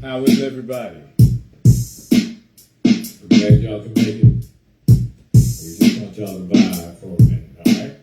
How is everybody? I'm glad y'all can make it. We just want y'all to vibe for a minute, alright?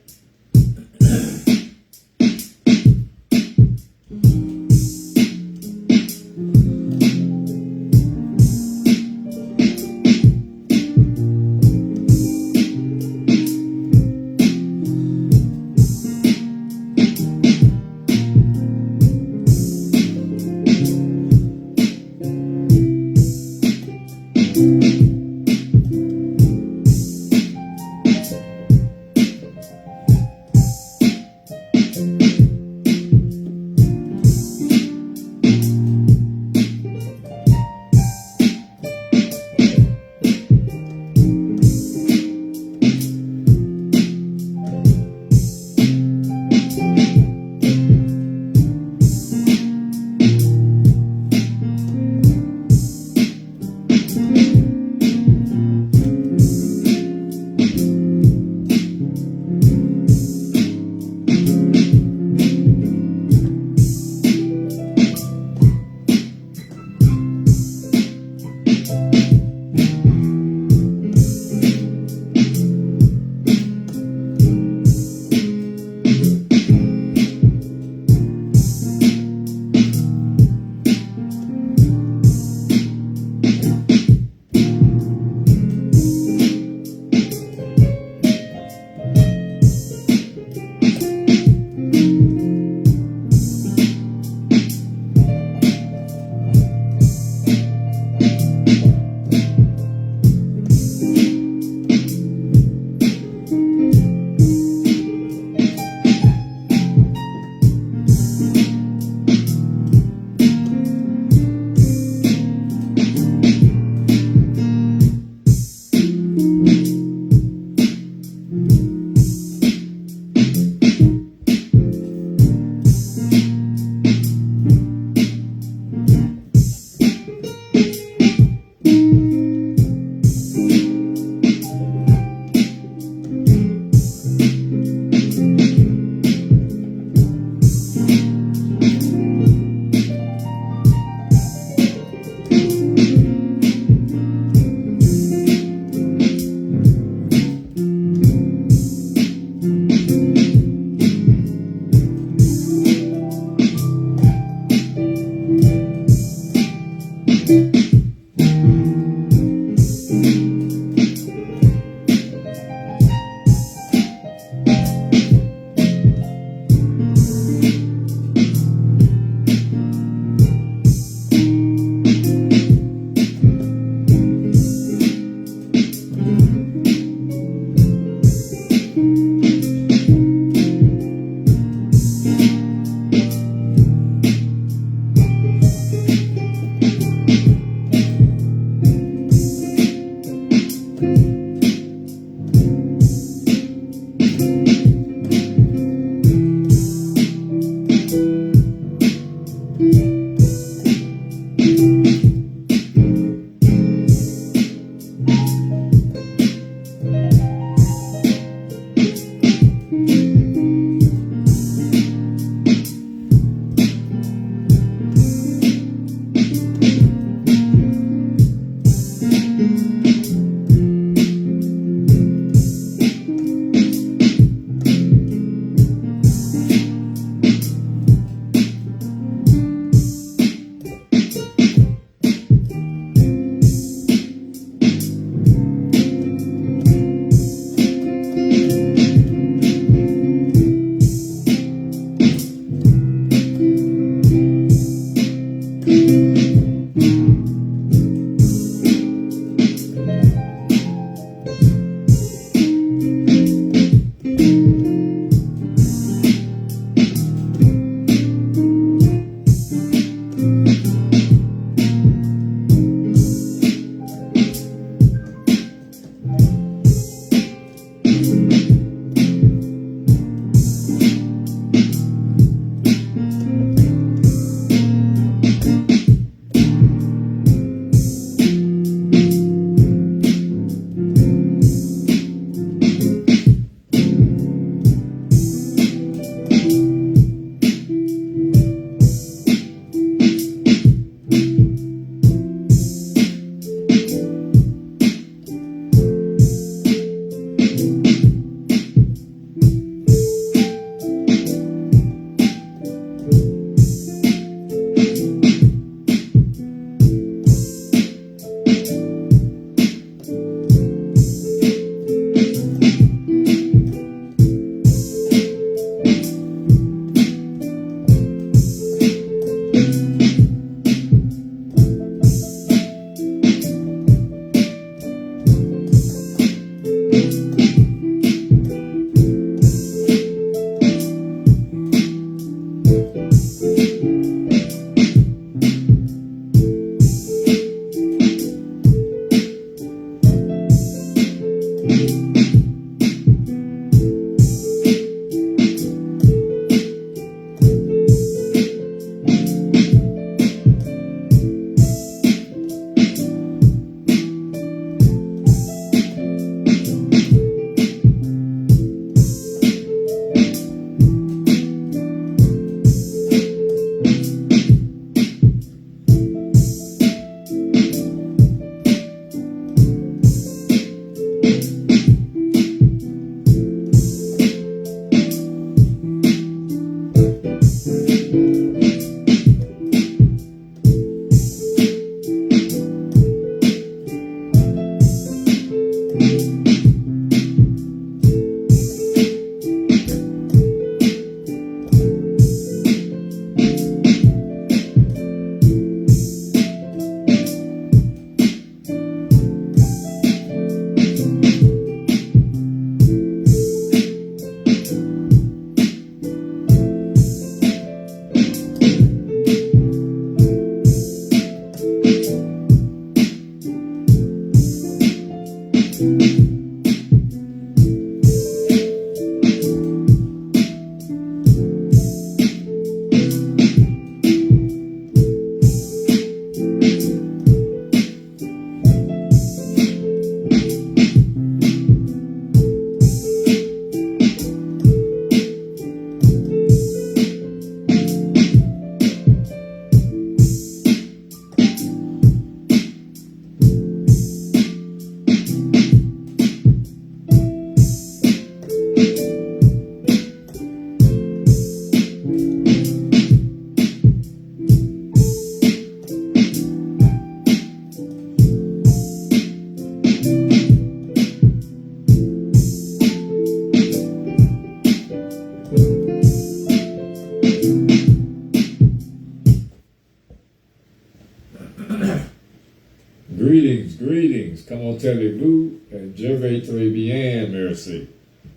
Greetings. Comment allez-vous? Je vais très bien, merci.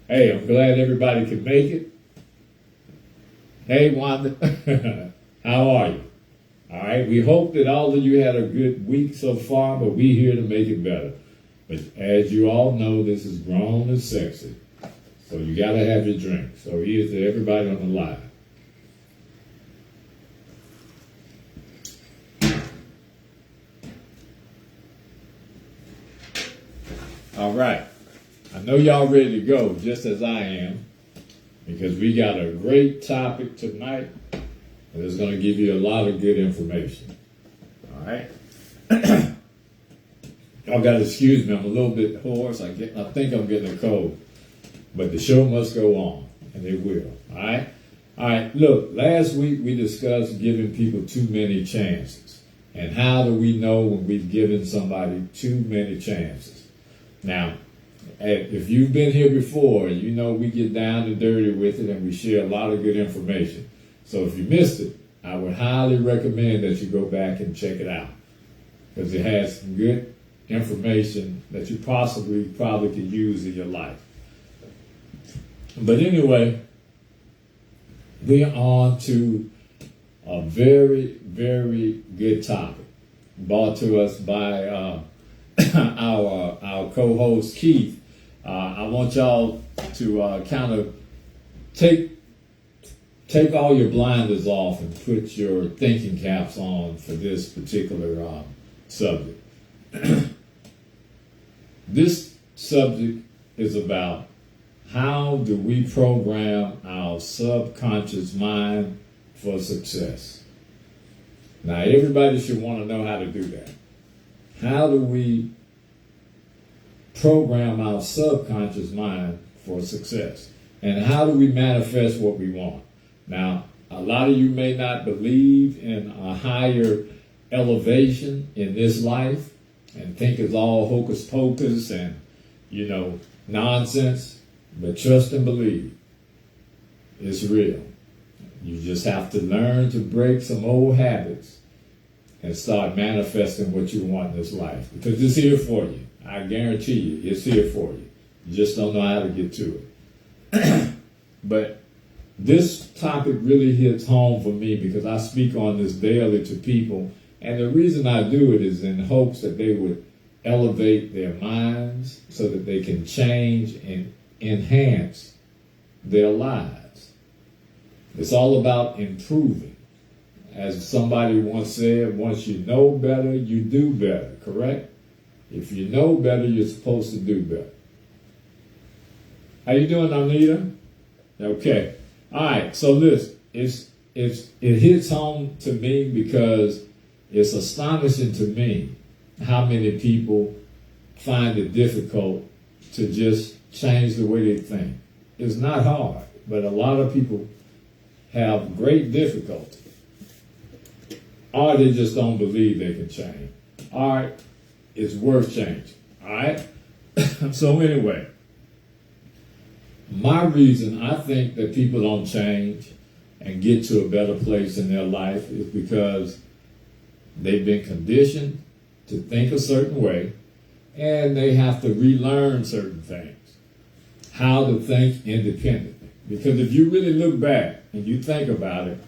Hey, I'm glad everybody can make it. Hey, Wanda. How are you? All right. We hope that all of you had a good week so far, but we're here to make it better. But as you all know, this is grown and sexy. So you got to have your drink. So here's to everybody on the line. All right. I know y'all ready to go, just as I am, because we got a great topic tonight, and it's going to give you a lot of good information. All right. Y'all got to excuse me. I'm a little bit hoarse. I think I'm getting a cold, but the show must go on, and it will. All right. All right. Look, last week we discussed giving people too many chances, and how do we know when we've given somebody too many chances? Now, if you've been here before, you know we get down and dirty with it and we share a lot of good information. So if you missed it, I would highly recommend that you go back and check it out, because it has some good information that you probably could use in your life. But anyway, we're on to a very, very good topic brought to us by our co-host Keith. I want y'all to kind of take all your blinders off and put your thinking caps on for this particular subject. This subject is about how do we program our subconscious mind for success. Now, everybody should want to know how to do that. How do we program our subconscious mind for success? And how do we manifest what we want? Now, a lot of you may not believe in a higher elevation in this life and think it's all hocus pocus and, nonsense, but trust and believe. It's real. You just have to learn to break some old habits and start manifesting what you want in this life. Because it's here for you. I guarantee you, it's here for you. You just don't know how to get to it. But this topic really hits home for me because I speak on this daily to people. And the reason I do it is in hopes that they would elevate their minds so that they can change and enhance their lives. It's all about improving. As somebody once said, once you know better, you do better, correct? If you know better, you're supposed to do better. How you doing, Anita? Okay. All right, so listen, it hits home to me because it's astonishing to me how many people find it difficult to just change the way they think. It's not hard, but a lot of people have great difficulty. Or they just don't believe they can change. All right, it's worth changing. All right? So anyway, my reason I think that people don't change and get to a better place in their life is because they've been conditioned to think a certain way and they have to relearn certain things. How to think independently. Because if you really look back and you think about it,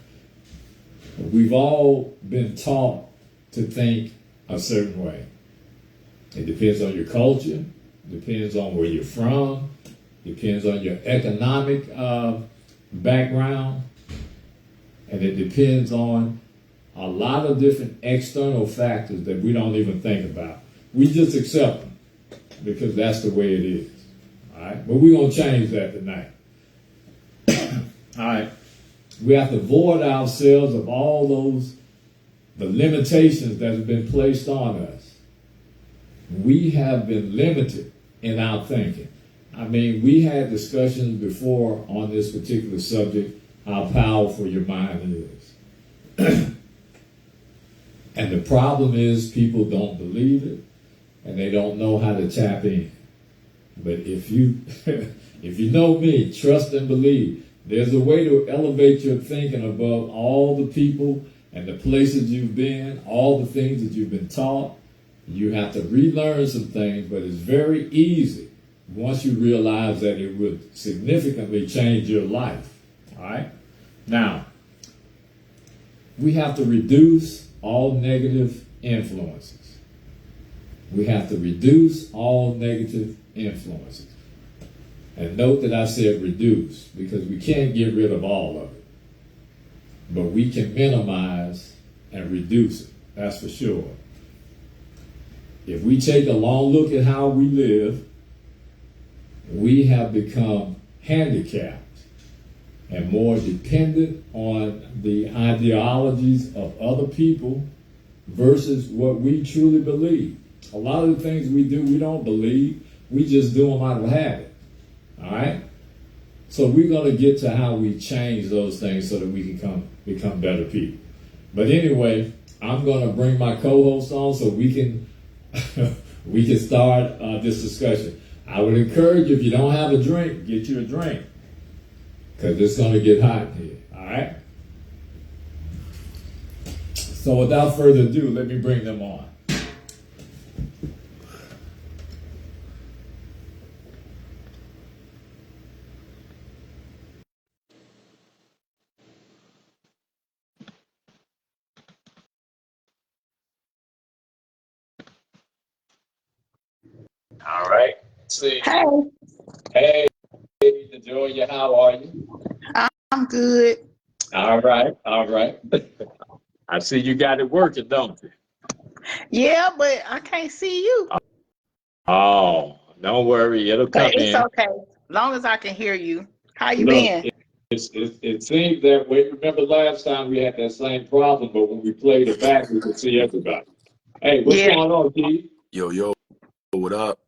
we've all been taught to think a certain way. It depends on your culture, depends on where you're from, depends on your economic background, and it depends on a lot of different external factors that we don't even think about. We just accept them because that's the way it is. All right, but we're going to change that tonight. All right. We have to void ourselves of all the limitations that have been placed on us. We have been limited in our thinking. I mean, we had discussions before on this particular subject, how powerful your mind is. And the problem is people don't believe it and they don't know how to tap in. But if you know me, trust and believe. There's a way to elevate your thinking above all the people and the places you've been, all the things that you've been taught, You have to relearn some things, but it's very easy once you realize that it would significantly change your life. All right? Now, we have to reduce all negative influences. We have to reduce all negative influences. And note that I said reduce, because we can't get rid of all of it. But we can minimize and reduce it, that's for sure. If we take a long look at how we live, we have become handicapped and more dependent on the ideologies of other people versus what we truly believe. A lot of the things we do, we don't believe. We just do them out of habit. All right? So we're going to get to how we change those things so that we can become better people. But anyway, I'm going to bring my co-host on so we can start this discussion. I would encourage you, if you don't have a drink, get you a drink, because it's going to get hot in here. All right? So without further ado, let me bring them on. All right. See. Hey, Hey, Joya, how are you? I'm good. All right. I see you got it working, don't you? Yeah, but I can't see you. Oh, don't worry. It'll come But it's in. okay. Long as I can hear you. How you Look, been? it seems that way. Remember last time we had that same problem, but when we played it back, we could see everybody. Hey, what's Yeah. going on, Keith? Yo, what up?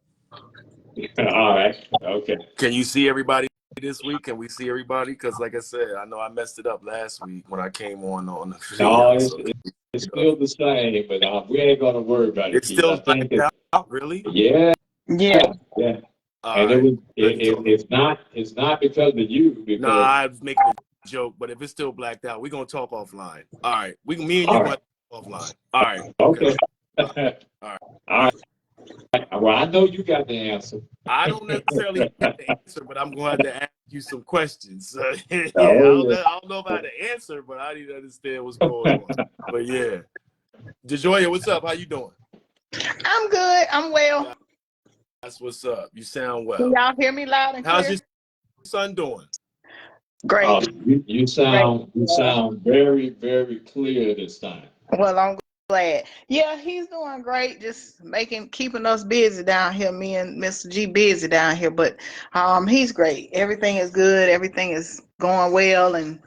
All right. Okay. Can you see everybody this week? Can we see everybody? Because like I said, I know I messed it up last week when I came on the No, video. So it's still the same, but we ain't going to worry about it, it's Keith. I still think blacked out, really? yeah. Yeah. All And right. it's not because of you, No, because I was making a joke, but if it's still blacked out, we're gonna talk offline. All right. Me and you all gonna right. talk offline. All right. Okay. All right. All right. Well, I know you got the answer. I don't necessarily have the answer, but I'm going to have to ask you some questions. Yeah, Oh, I don't know about the answer, but I need to understand what's going on. But yeah, DeJoya, what's up? How you doing? I'm good. I'm well. That's what's up. You sound Can well. y'all hear me loud and How's clear? your son doing? Great. you sound very, very clear this time. Well, I'm glad. Yeah, he's doing great. Just keeping us busy down here. Me and Mr. G busy down here, but he's great. Everything is good. Everything is going well, and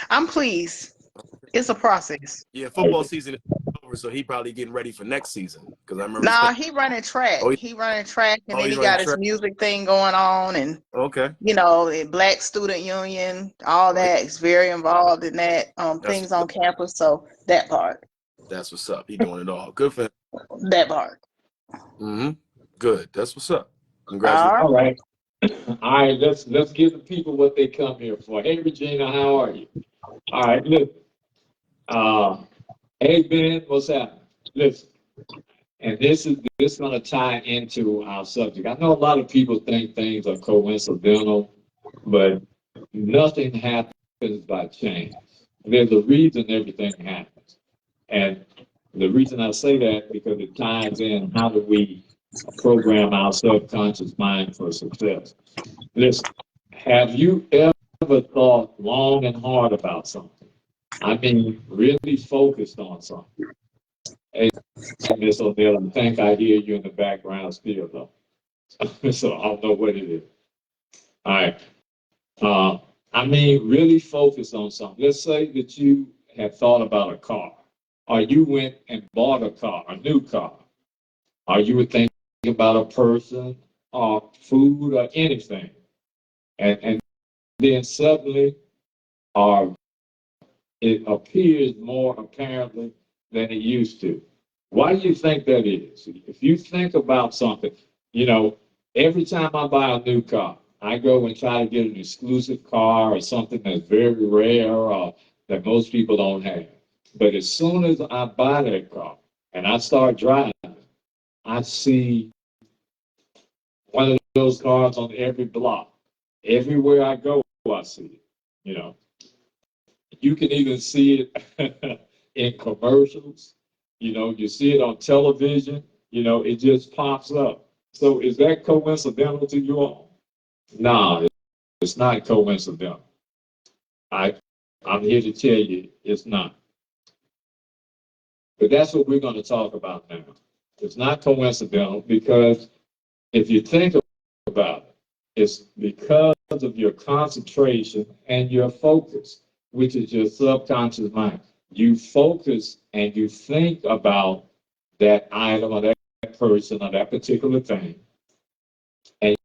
I'm pleased. It's a process. Yeah, football season is over, so he probably getting ready for next season. Because I remember Nah, saying, he running track. oh, He running track, and then he's he running got his track. music thing going on, and Okay. the Black Student Union, all that. He's very involved in that things on campus. So that part. That's what's up. He doing it all. Good for him. That part. Mm-hmm. Good. That's what's up. Congratulations. All right. All right. Let's give the people what they come here for. Hey, Regina, how are you? All right. Listen. Hey, Ben, what's happening? Listen. And this is going to tie into our subject. I know a lot of people think things are coincidental, but nothing happens by chance. There's a reason everything happens. And the reason I say that because it ties in how do we program our subconscious mind for success. Listen, have you ever thought long and hard about something? I mean, really focused on something. Hey, Miss O'Neill, I think I hear you in the background still, though. So I don't know what it is. All right. I mean, really focus on something. Let's say that you have thought about a car, or you went and bought a car, a new car, or you were thinking about a person, or food, or anything, and then suddenly, or it appears more apparently than it used to. Why do you think that is? If you think about something, every time I buy a new car, I go and try to get an exclusive car or something that's very rare or that most people don't have. But as soon as I buy that car and I start driving, I see one of those cars on every block. Everywhere I go, I see it. You know, you can even see it in commercials. You know, you see it on television. You know, it just pops up. So is that coincidental to you all? No, it's not coincidental. I'm here to tell you it's not. But that's what we're going to talk about now. It's not coincidental because if you think about it, it's because of your concentration and your focus, which is your subconscious mind. You focus and you think about that item or that person or that particular thing, and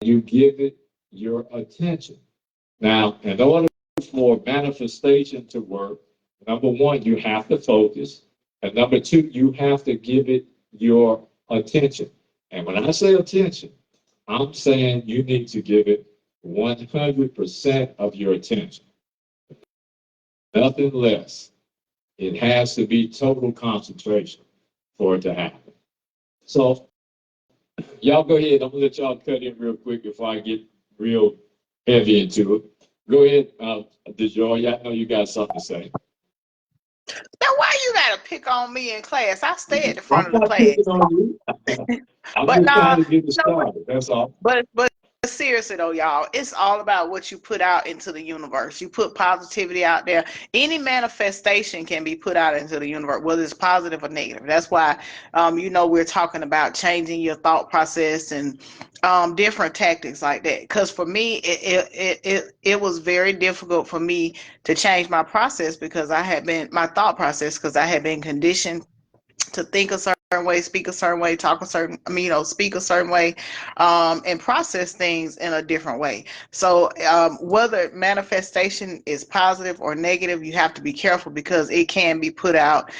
you give it your attention. Now, in order for manifestation to work, number one, you have to focus. And number two, you have to give it your attention. And when I say attention, I'm saying you need to give it 100% of your attention. Nothing less. It has to be total concentration for it to happen. So, y'all go ahead. I'm going to let y'all cut in real quick before I get real heavy into it. Go ahead, DeJoy. I know you got something to say. Now, why you gotta pick on me in class? I stay at the I'm front of the not class. picking on you. I'm But just nah, trying to get it you know what? started. That's all. But seriously though, y'all, it's all about what you put out into the universe. You put positivity out there. Any manifestation can be put out into the universe, whether it's positive or negative. That's why, we're talking about changing your thought process and different tactics like that. Because for me, it was very difficult for me to change my process because my thought process because I had been conditioned to think a certain way, speak a certain way, speak a certain way, and process things in a different way. So whether manifestation is positive or negative, you have to be careful because it can be put out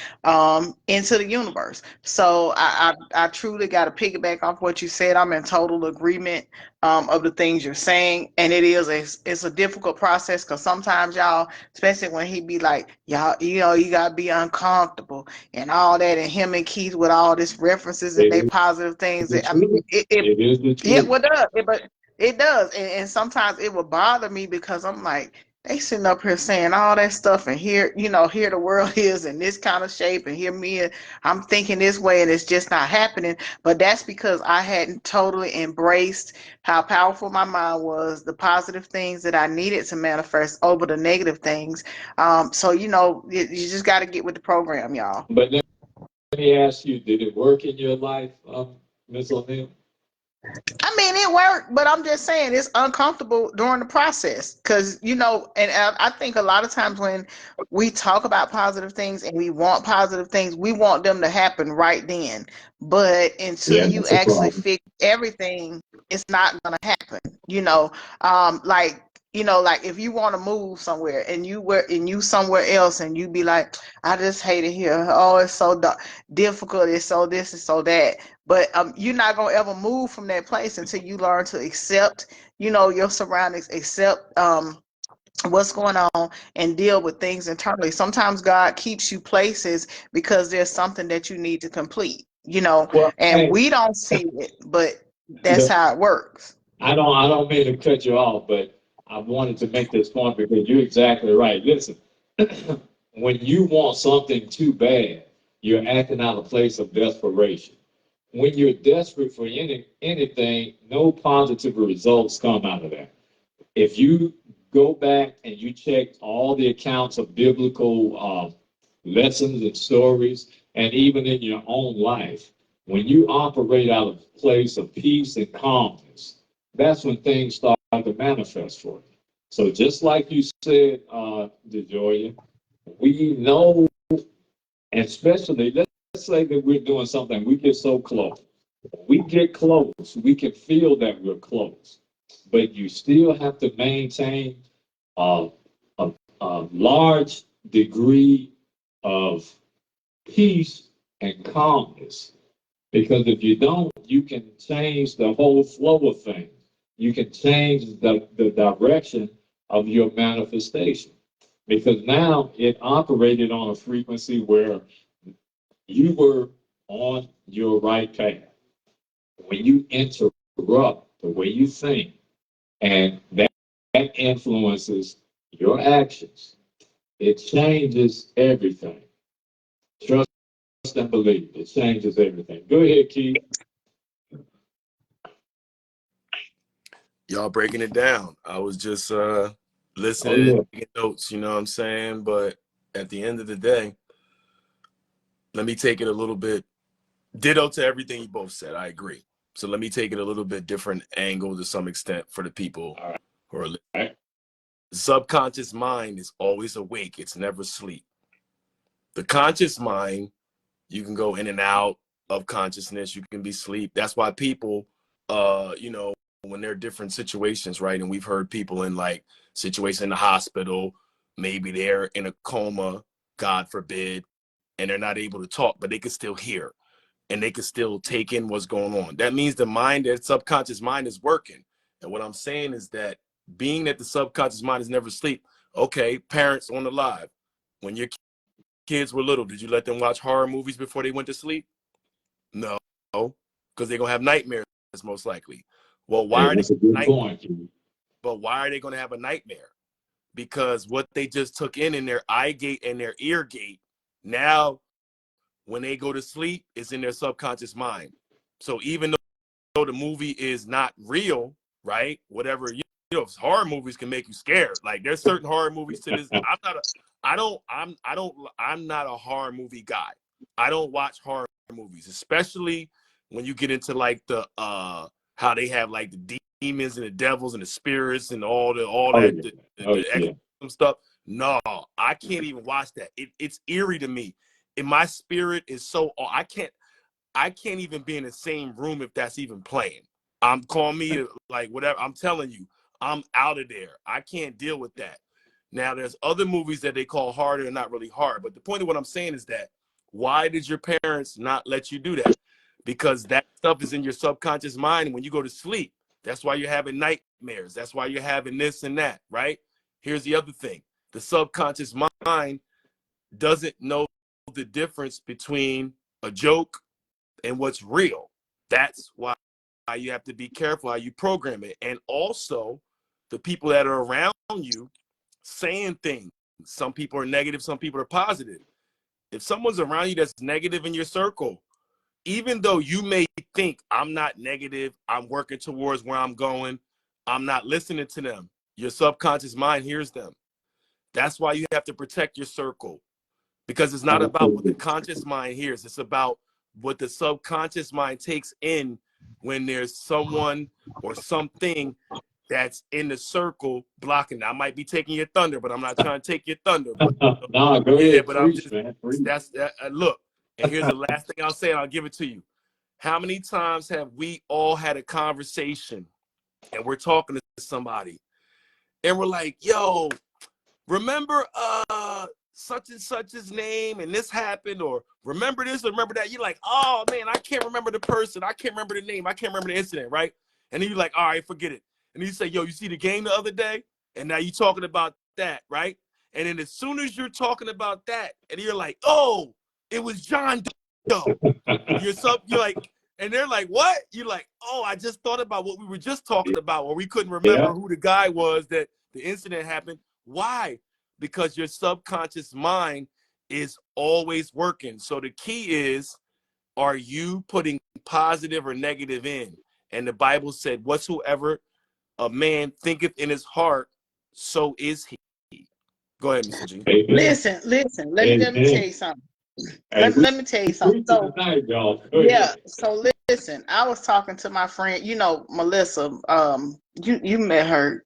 into the universe. So I truly got to piggyback off what you said. I'm in total agreement of the things you're saying, and it's a difficult process because sometimes y'all, especially when he be like, y'all, you gotta be uncomfortable and all that, and him and Keith with all these references and they It positive things. is the I mean, truth. It is the yeah, truth. well, does but it does, and sometimes it will bother me because I'm like, they sitting up here saying all that stuff, and here the world is in this kind of shape, and here me, I'm thinking this way, and it's just not happening. But that's because I hadn't totally embraced how powerful my mind was, the positive things that I needed to manifest over the negative things. So you just got to get with the program, y'all. But let me ask you, did it work in your life, Ms. O'Neill? I mean, it worked, but I'm just saying it's uncomfortable during the process because, and I think a lot of times when we talk about positive things and we want positive things, we want them to happen right then. But until Yeah, you that's a actually problem. fix everything, it's not going to happen. Like, like if you want to move somewhere and you somewhere else and you be like, I just hate it here. Oh, it's so difficult. It's so this and so that. But you're not gonna ever move from that place until you learn to accept, your surroundings, accept what's going on, and deal with things internally. Sometimes God keeps you places because there's something that you need to complete, Well, and hey, we don't see it, but that's look, how it works. I don't mean to cut you off, but I wanted to make this point because you're exactly right. Listen, when you want something too bad, you're acting out of a place of desperation. When you're desperate for anything, no positive results come out of that. If you go back and you check all the accounts of biblical lessons and stories, and even in your own life, when you operate out of a place of peace and calmness, that's when things start to manifest for you. So just like you said, DeJoya, we know, and especially let's say that we're doing something, we get so close. We get close, we can feel that we're close, but you still have to maintain a, a large degree of peace and calmness. Because if you don't, you can change the whole flow of things. You can change the direction of your manifestation. Because now it operated on a frequency where you were on your right path. When you interrupt the way you think, and that influences your actions, it changes everything. Trust and believe. It changes everything. Go ahead, Keith. Y'all breaking it down. I was just listening, taking notes, you know what I'm saying? But at the end of the day, let me take it a little bit ditto to everything you both said. I agree. So let me take it a little bit different angle to some extent for the people who are listening. Right. The subconscious mind is always awake. It's never asleep. The conscious mind, you can go in and out of consciousness. You can be asleep. That's why people, you know, when there are different situations, right? And we've heard people in like situations in the hospital, maybe they're in a coma, God forbid, and they're not able to talk, but they can still hear and they can still take in what's going on. That means the mind, that subconscious mind is working. And what I'm saying is that being that the subconscious mind is never asleep, okay, parents on the live, when your kids were little, did you let them watch horror movies before they went to sleep? No, because they're gonna have nightmares most likely. Well, why are they? That's a good point. But why are they gonna have a nightmare? Because what they just took in their eye gate and their ear gate, now when they go to sleep, it's in their subconscious mind. So even though the movie is not real, right? Whatever, you know, horror movies can make you scared. Like there's certain horror movies to this. I'm not a horror movie guy. I don't watch horror movies, especially when you get into like the how they have like the demons and the devils and the spirits and all that the exorcism stuff. No, I can't even watch that. It's eerie to me. And my spirit is so I can't even be in the same room if that's even playing. Call me like whatever. I'm telling you, I'm out of there. I can't deal with that. Now, there's other movies that they call horror and not really horror. But the point of what I'm saying is that why did your parents not let you do that? Because that stuff is in your subconscious mind when you go to sleep. That's why you're having nightmares. That's why you're having this and that, right? Here's the other thing. The subconscious mind doesn't know the difference between a joke and what's real. That's why you have to be careful how you program it. And also the people that are around you saying things. Some people are negative, some people are positive. If someone's around you that's negative in your circle, even though you may think I'm not negative, I'm working towards where I'm going, I'm not listening to them. Your subconscious mind hears them. That's why you have to protect your circle, because it's not about what the conscious mind hears. It's about what the subconscious mind takes in when there's someone or something that's in the circle blocking. I might be taking your thunder, but I'm not trying to take your thunder. But, no, go ahead. But preach, man. That's that. Look, and here's the last thing I'll say, and I'll give it to you. How many times have we all had a conversation and we're talking to somebody and we're like, yo, remember such and such's name and this happened, or remember this or remember that? You're like, oh man, I can't remember the person, I can't remember the name, I can't remember the incident, right? And then you're like, all right, forget it. And you say, yo, you see the game the other day? And now you're talking about that, right? And then as soon as you're talking about that, and you're like, oh, it was John Doe. You're like, and they're like, what? You're like, oh, I just thought about what we were just talking about, or we couldn't remember who the guy was that the incident happened. Why? Because your subconscious mind is always working. So the key is, are you putting positive or negative in? And the Bible said, whatsoever a man thinketh in his heart, so is he. Go ahead, Mr. G. Listen. Let me tell you something. Let me tell you something. So, yeah. So listen, I was talking to my friend, you know, Melissa. You met her,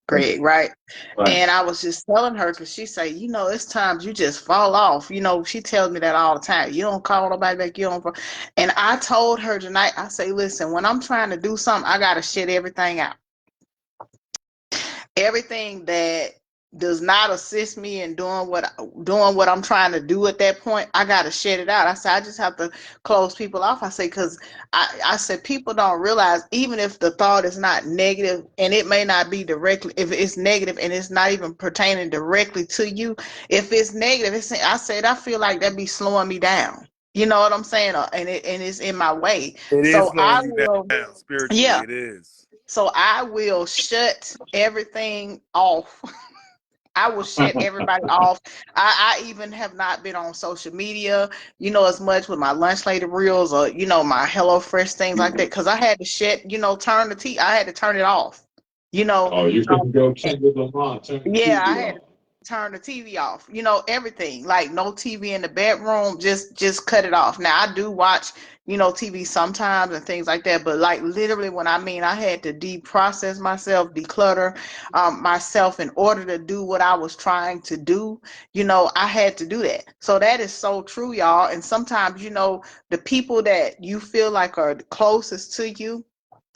Greg, right? And I was just telling her, because she say, you know, it's times you just fall off. You know, she tells me that all the time. You don't call nobody back. You don't. And I told her tonight, I say, listen, when I'm trying to do something, I gotta shut everything out. Everything that does not assist me in doing what I'm trying to do at that point, I gotta shut it out. I said I just have to close people off. I say, because I said people don't realize, even if the thought is not negative, and it may not be directly, if it's negative and it's not even pertaining directly to you, if it's negative, I said I feel like that be slowing me down. You know what I'm saying? And it's in my way. It is So I slowing you will, down spiritually. yeah. It is. So I will shut everything off. I will shut everybody off. I even have not been on social media, as much with my lunch lady reels or, my Hello Fresh things like that. Cause I had to turn the I had to turn it off, you know. Oh, you Um, couldn't go Kendrick Lamar, turn the yeah, I TV had to off. turn the TV off. Everything. Like no TV in the bedroom, just cut it off. Now I do watch, TV sometimes and things like that, but like literally when I had to deprocess myself, declutter myself in order to do what I was trying to do, I had to do that. So that is so true, y'all. And sometimes, the people that you feel like are the closest to you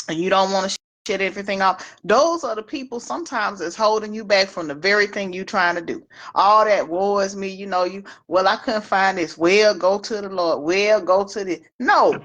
and you don't want to shit everything off, those are the people sometimes that's holding you back from the very thing you trying to do. All that woe is me, well, I couldn't find this. Well, go to the Lord. Well, go to the no.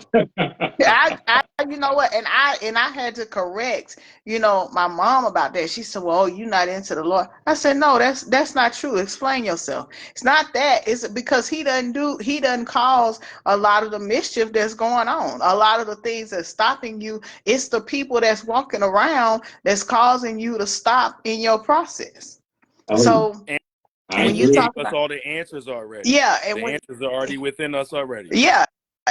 You know what, and I had to correct, my mom about that. She said, "Well, you're not into the Lord." I said, "No, that's not true. Explain yourself." It's not that. It's because he doesn't cause a lot of the mischief that's going on. A lot of the things that's stopping you, it's the people that's walking around that's causing you to stop in your process. Oh, So And, I and when he you agree. gave talk us about, all the answers already. yeah, and The when answers are already within us already. yeah.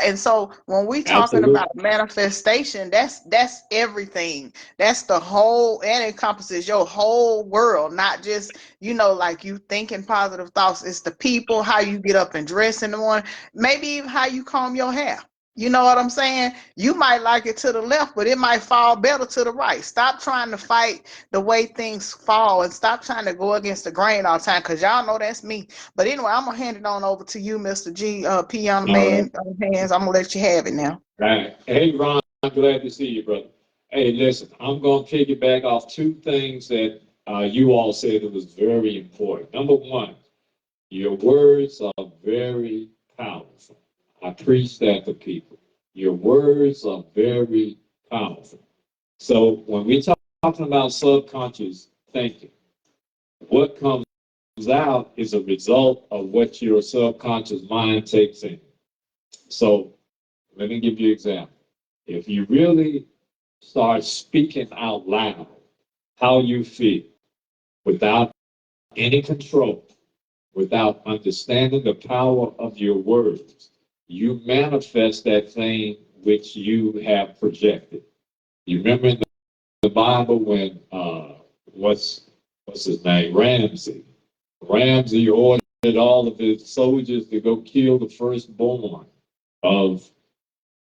And so when we talking Absolutely. about manifestation, that's everything. That's the whole, and encompasses your whole world, not just, like you thinking positive thoughts. It's the people, how you get up and dress in the morning, maybe even how you comb your hair. You know what I'm saying? You might like it to the left, but it might fall better to the right. Stop trying to fight the way things fall and stop trying to go against the grain all the time, because y'all know that's me. But anyway, I'm gonna hand it on over to you, Mr. G. Piano All right. Man hands. I'm gonna let you have it now. Right. Hey, Ron, I'm glad to see you, brother. Hey, listen, I'm going to piggyback off two things that you all said that was very important. Number one, your words are very powerful. I preach that to people. Your words are very powerful. So when we talking about subconscious thinking, what comes out is a result of what your subconscious mind takes in. So let me give you an example. If you really start speaking out loud how you feel without any control, without understanding the power of your words, you manifest that thing which you have projected. You remember in the Bible when what's his name? Ramsey. Ramsey ordered all of his soldiers to go kill the firstborn of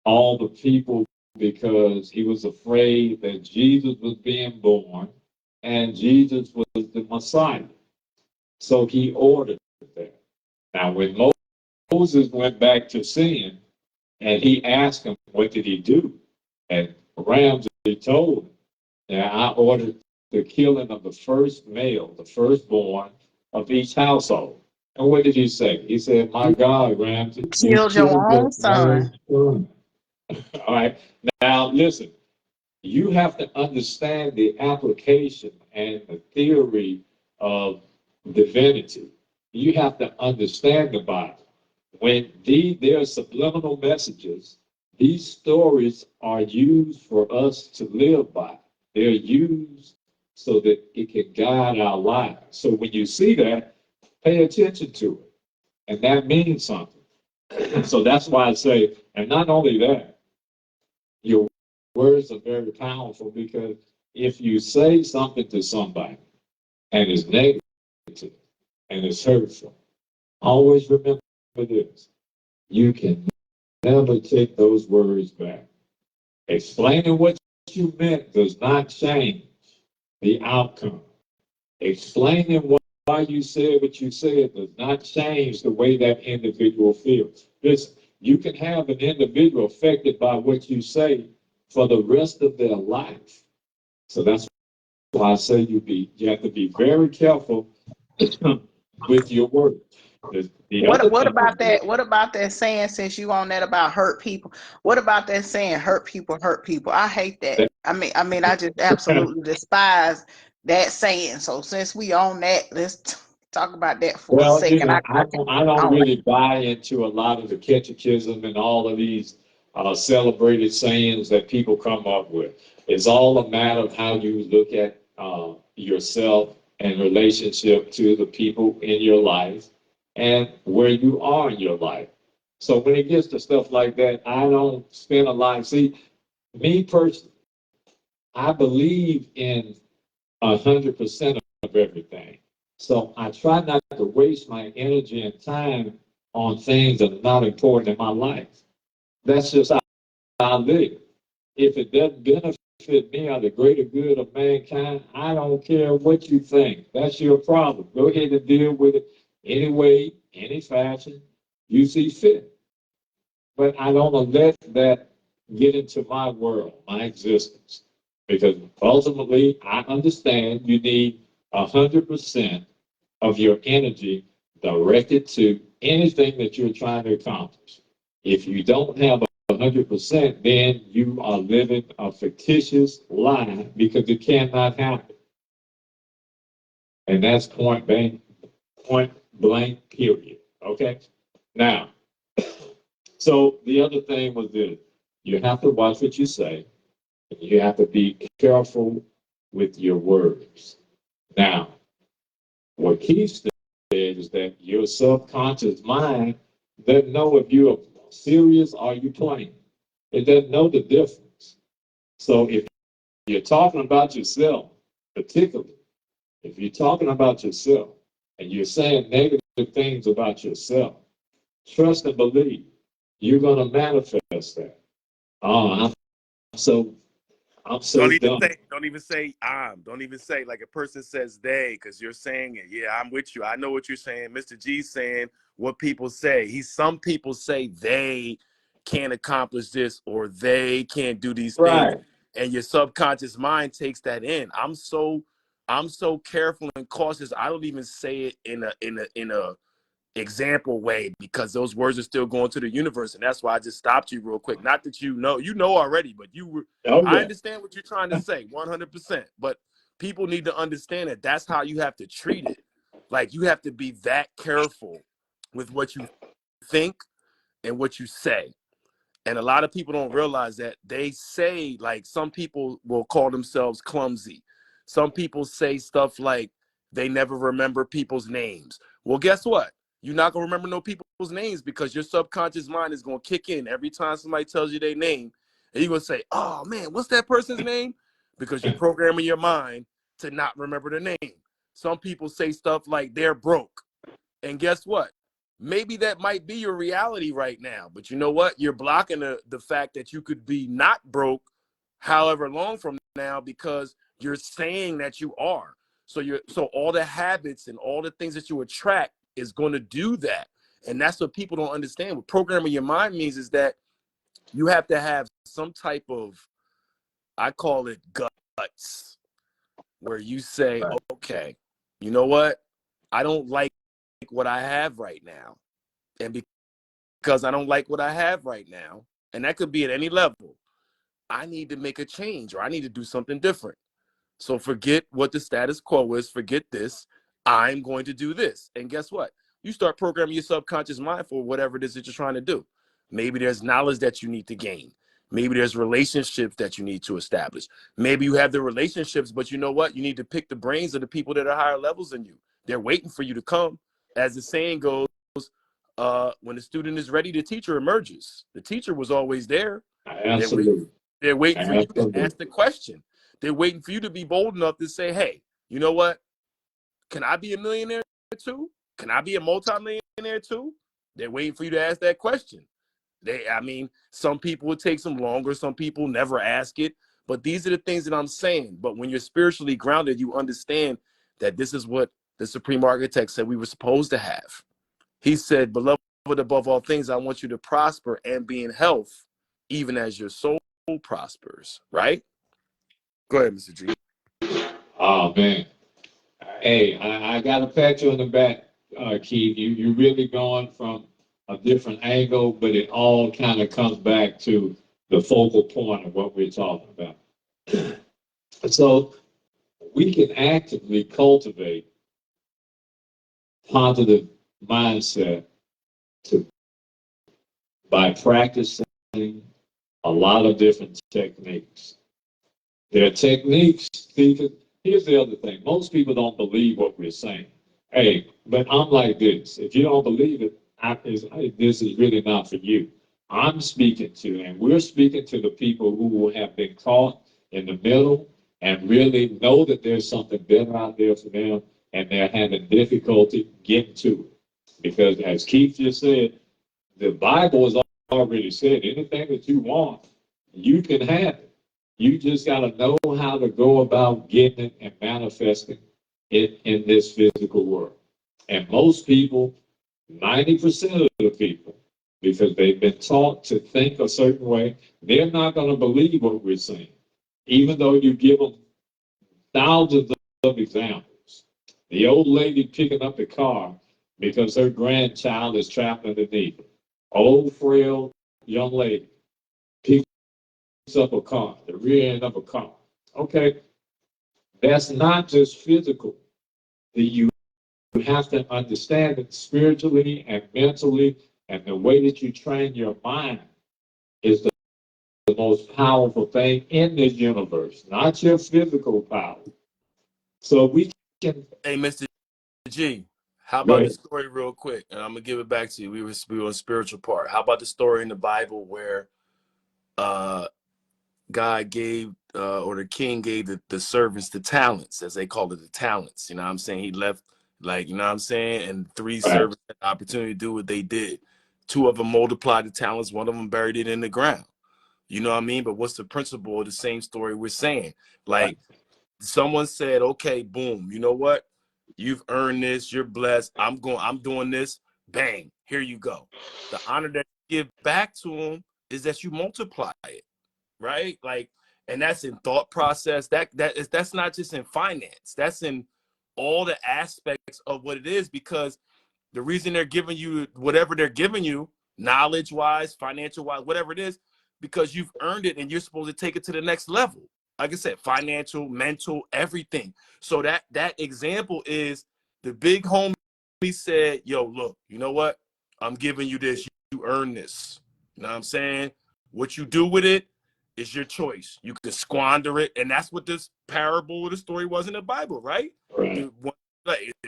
all the people because he was afraid that Jesus was being born and Jesus was the Messiah. So he ordered that. Now, when Moses went back to sin and he asked him, what did he do? And Ramsey told him, that I ordered the killing of the first male, the firstborn of each household. And what did he say? He said, my God, Ramsey, you Killed your killed your own own son. son. All right. Now, listen, you have to understand the application and the theory of divinity. You have to understand the Bible. When there are subliminal messages, these stories are used for us to live by. They're used so that it can guide our lives. So when you see that, pay attention to it. And that means something. So that's why I say, and not only that, your words are very powerful because if you say something to somebody and it's negative and it's hurtful, always remember this. You can never take those words back. Explaining what you meant does not change the outcome. Explaining why you said what you said does not change the way that individual feels. Listen, you can have an individual affected by what you say for the rest of their life. So that's why I say you have to be very careful with your words. The other What thing about that? What about that saying? Since you on that about hurt people, what about that saying? Hurt people, hurt people. I hate that. that I just absolutely despise that saying. So since we on that, let's talk about that for a Well, second. I don't really buy into a lot of the catechism and all of these celebrated sayings that people come up with. It's all a matter of how you look at yourself and relationship to the people in your life and where you are in your life. So when it gets to stuff like that, I don't spend a lot. See, me personally, I believe in 100% of everything. So I try not to waste my energy and time on things that are not important in my life. That's just how I live. If it doesn't benefit me or the greater good of mankind, I don't care what you think. That's your problem. Go ahead and deal with it any way, any fashion you see fit. But I don't let that get into my world, my existence. Because ultimately, I understand you need 100% of your energy directed to anything that you're trying to accomplish. If you don't have 100%, then you are living a fictitious lie because it cannot happen. And that's point blank, period. Okay? Now, so the other thing was this: you have to watch what you say, and you have to be careful with your words. Now, what Keith said is that your subconscious mind doesn't know if you're serious or you playing. It doesn't know the difference. So if you're talking about yourself, particularly if you're talking about yourself and you're saying negative things about yourself, trust and believe you're going to manifest that. Oh, so I'm so done. Don't even say I'm. Don't even say like a person says they, because you're saying it. Yeah, I'm with you. I know what you're saying. Mr. G's saying what people say. Some people say they can't accomplish this or they can't do these things. Right. And your subconscious mind takes that in. I'm so careful and cautious. I don't even say it in a example way because those words are still going to the universe, and that's why I just stopped you real quick. Not that you know already, but Oh, I yeah. understand what you're trying to say 100%, but people need to understand that that's how you have to treat it. Like, you have to be that careful with what you think and what you say. And a lot of people don't realize that. They say, like, some people will call themselves clumsy. Some people say stuff like they never remember people's names. Well, guess what? You're not going to remember no people's names because your subconscious mind is going to kick in every time somebody tells you their name. And you're going to say, oh, man, what's that person's name? Because you're programming your mind to not remember the name. Some people say stuff like they're broke. And guess what? Maybe that might be your reality right now. But you know what? You're blocking the fact that you could be not broke however long from now because you're saying that you are. So all the habits and all the things that you attract is going to do that. And that's what people don't understand. What programming your mind means is that you have to have some type of, I call it guts, where you say, Right. okay, you know what? I don't like what I have right now. And because I don't like what I have right now, and that could be at any level, I need to make a change or I need to do something different. So forget what the status quo is, forget this. I'm going to do this. And guess what? You start programming your subconscious mind for whatever it is that you're trying to do. Maybe there's knowledge that you need to gain. Maybe there's relationships that you need to establish. Maybe you have the relationships, but you know what? You need to pick the brains of the people that are higher levels than you. They're waiting for you to come. As the saying goes, when the student is ready, the teacher emerges. The teacher was always there. They're waiting, Absolutely. they're waiting for you to Absolutely. ask the question. They're waiting for you to be bold enough to say, hey, you know what? Can I be a millionaire too? Can I be a multimillionaire too? They're waiting for you to ask that question. Some people it takes them longer. Some people never ask it. But these are the things that I'm saying. But when you're spiritually grounded, you understand that this is what the Supreme Architect said we were supposed to have. He said, beloved, above all things, I want you to prosper and be in health, even as your soul prospers. Right? Go ahead, Mr. G. Oh, man. Hey, I got to pat you on the back, Keith. You really going from a different angle, but it all kind of comes back to the focal point of what we're talking about. So we can actively cultivate positive mindset to by practicing a lot of different techniques. There are techniques. Here's the other thing. Most people don't believe what we're saying. Hey, but I'm like this. If you don't believe it, this is really not for you. I'm speaking to, and we're speaking to the people who have been caught in the middle and really know that there's something better out there for them, and they're having difficulty getting to it. Because as Keith just said, the Bible has already said anything that you want, you can have it. You just got to know how to go about getting it and manifesting it in this physical world. And most people, 90% of the people, because they've been taught to think a certain way, they're not going to believe what we're saying, even though you give them thousands of examples. The old lady picking up the car because her grandchild is trapped underneath her. Old, frail young lady picks up a car, the rear end of a car. Okay, that's not just physical. You have to understand it spiritually and mentally, and the way that you train your mind is the most powerful thing in this universe, not your physical power. So we can. Hey, Mr. G, how Go about the ahead. story real quick? And I'm gonna give it back to you. We were on the spiritual part. How about the story in the Bible where God gave or the king gave the servants the talents, as they call it, the talents. You know what I'm saying? He left, like, you know what I'm saying? And three Right. servants had the opportunity to do what they did. Two of them multiplied the talents, one of them buried it in the ground. You know what I mean? But what's the principle of the same story we're saying? Like, someone said, okay, boom, you know what? You've earned this, you're blessed. I'm doing this. Bang, here you go. The honor that you give back to them is that you multiply it, right? Like, and that's in thought process. That's not just in finance. That's in all the aspects of what it is, because the reason they're giving you whatever they're giving you, knowledge wise, financial wise, whatever it is, because you've earned it and you're supposed to take it to the next level. Like I said, financial, mental, everything. So that example is the big homie said, yo, look, you know what? I'm giving you this. You earn this. You know what I'm saying? What you do with it is your choice. You can squander it. And that's what this parable of the story was in the Bible, right? Right.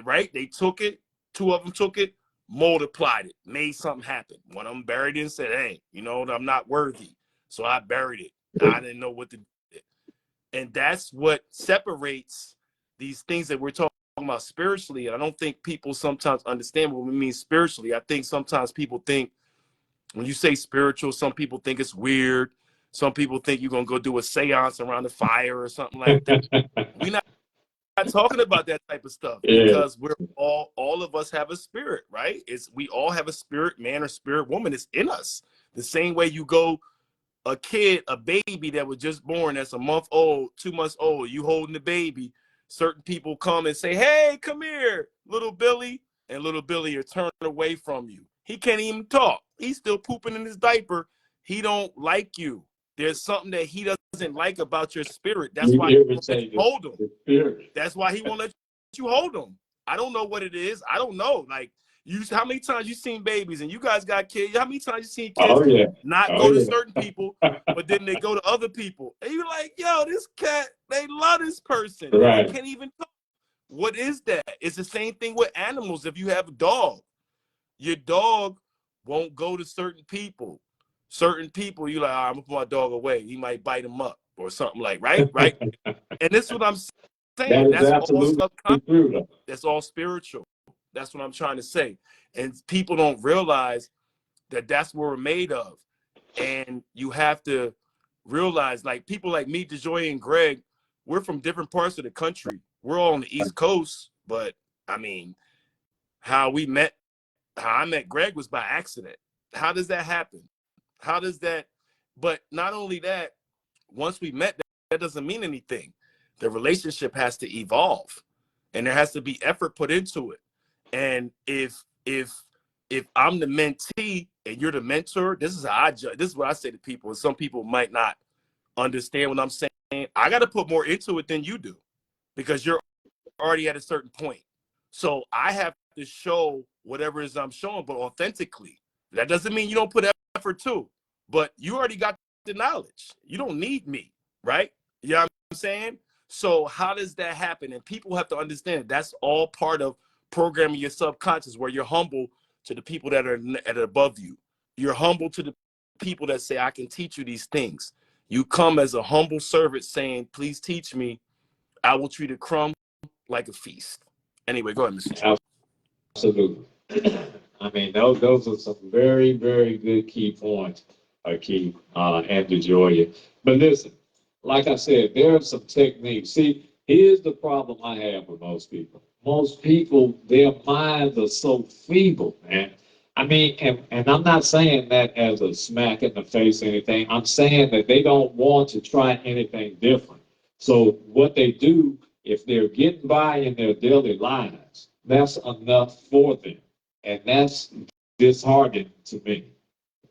Right? They took it. Two of them took it, multiplied it, made something happen. One of them buried it and said, hey, you know, I'm not worthy. So I buried it. I didn't know what to do. And that's what separates these things that we're talking about spiritually. And I don't think people sometimes understand what we mean spiritually. I think sometimes people think when you say spiritual, some people think it's weird. Some people think you're going to go do a seance around the fire or something like that. We're not talking about that type of stuff, Yeah. because we're all of us have a spirit, right? We all have a spirit man or spirit woman. It's in us. The same way you go, a kid, a baby that was just born, that's a month old, 2 months old, you holding the baby, certain people come and say, hey, come here, little Billy, and little Billy are turned away from you. He can't even talk. He's still pooping in his diaper. He don't like you. There's something that he doesn't like about your spirit. That's You why he won't let you irritate hold him. the spirit. That's why he won't let you hold him. I don't know what it is. I don't know. Like, how many times you seen babies, and you guys got kids? How many times you seen kids Oh yeah. not Oh go to yeah. certain people, but then they go to other people? And you're like, yo, this cat, they love this person, and they Right. can't even talk. What is that? It's the same thing with animals. If you have a dog, your dog won't go to certain people. Certain people, you're like, I'm gonna put my dog away. He might bite him up or something, like, right? And this is what I'm That saying. is That's all absolutely subconscious. true, though. That's all spiritual. That's what I'm trying to say. And people don't realize that that's what we're made of. And you have to realize, like, people like me, DeJoy and Greg, we're from different parts of the country. We're all on the East Coast, but I mean, how I met Greg was by accident. How does that happen? How does that? But not only that, once we met, that doesn't mean anything. The relationship has to evolve, and there has to be effort put into it. And if I'm the mentee and you're the mentor, this is how I judge. This is what I say to people. And some people might not understand what I'm saying. I got to put more into it than you do, because you're already at a certain point. So I have to show whatever it is I'm showing, but authentically. That doesn't mean you don't put effort too, but you already got the knowledge. You don't need me, right? You know what I'm saying? So how does that happen? And people have to understand that's all part of programming your subconscious, where you're humble to the people that are above you. You're humble to the people that say, I can teach you these things. You come as a humble servant saying, please teach me. I will treat a crumb like a feast. Anyway, go ahead, Mr. J. Absolutely. I mean, those are some very, very good key points, Keith and DeJoya. But listen, like I said, there are some techniques. See, here's the problem I have with most people. Most people, their minds are so feeble, man. I mean, and I'm not saying that as a smack in the face or anything. I'm saying that they don't want to try anything different. So what they do, if they're getting by in their daily lives, that's enough for them. And that's disheartening to me.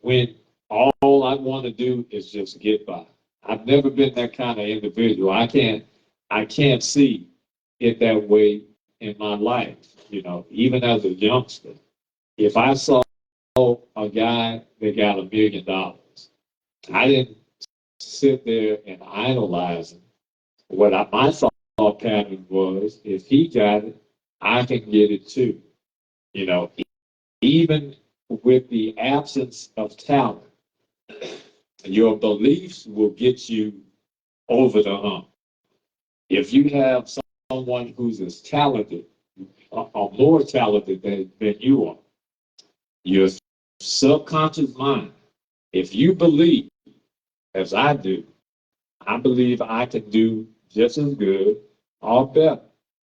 When all I want to do is just get by. I've never been that kind of individual. I can't see it that way in my life. You know, even as a youngster, if I saw a guy that got $1 million, I didn't sit there and idolize him. My thought pattern was, if he got it, I can get it too. You know, even with the absence of talent, your beliefs will get you over the hump. If you have someone who's as talented or more talented than you are, your subconscious mind, if you believe, as I do, I believe I can do just as good or better.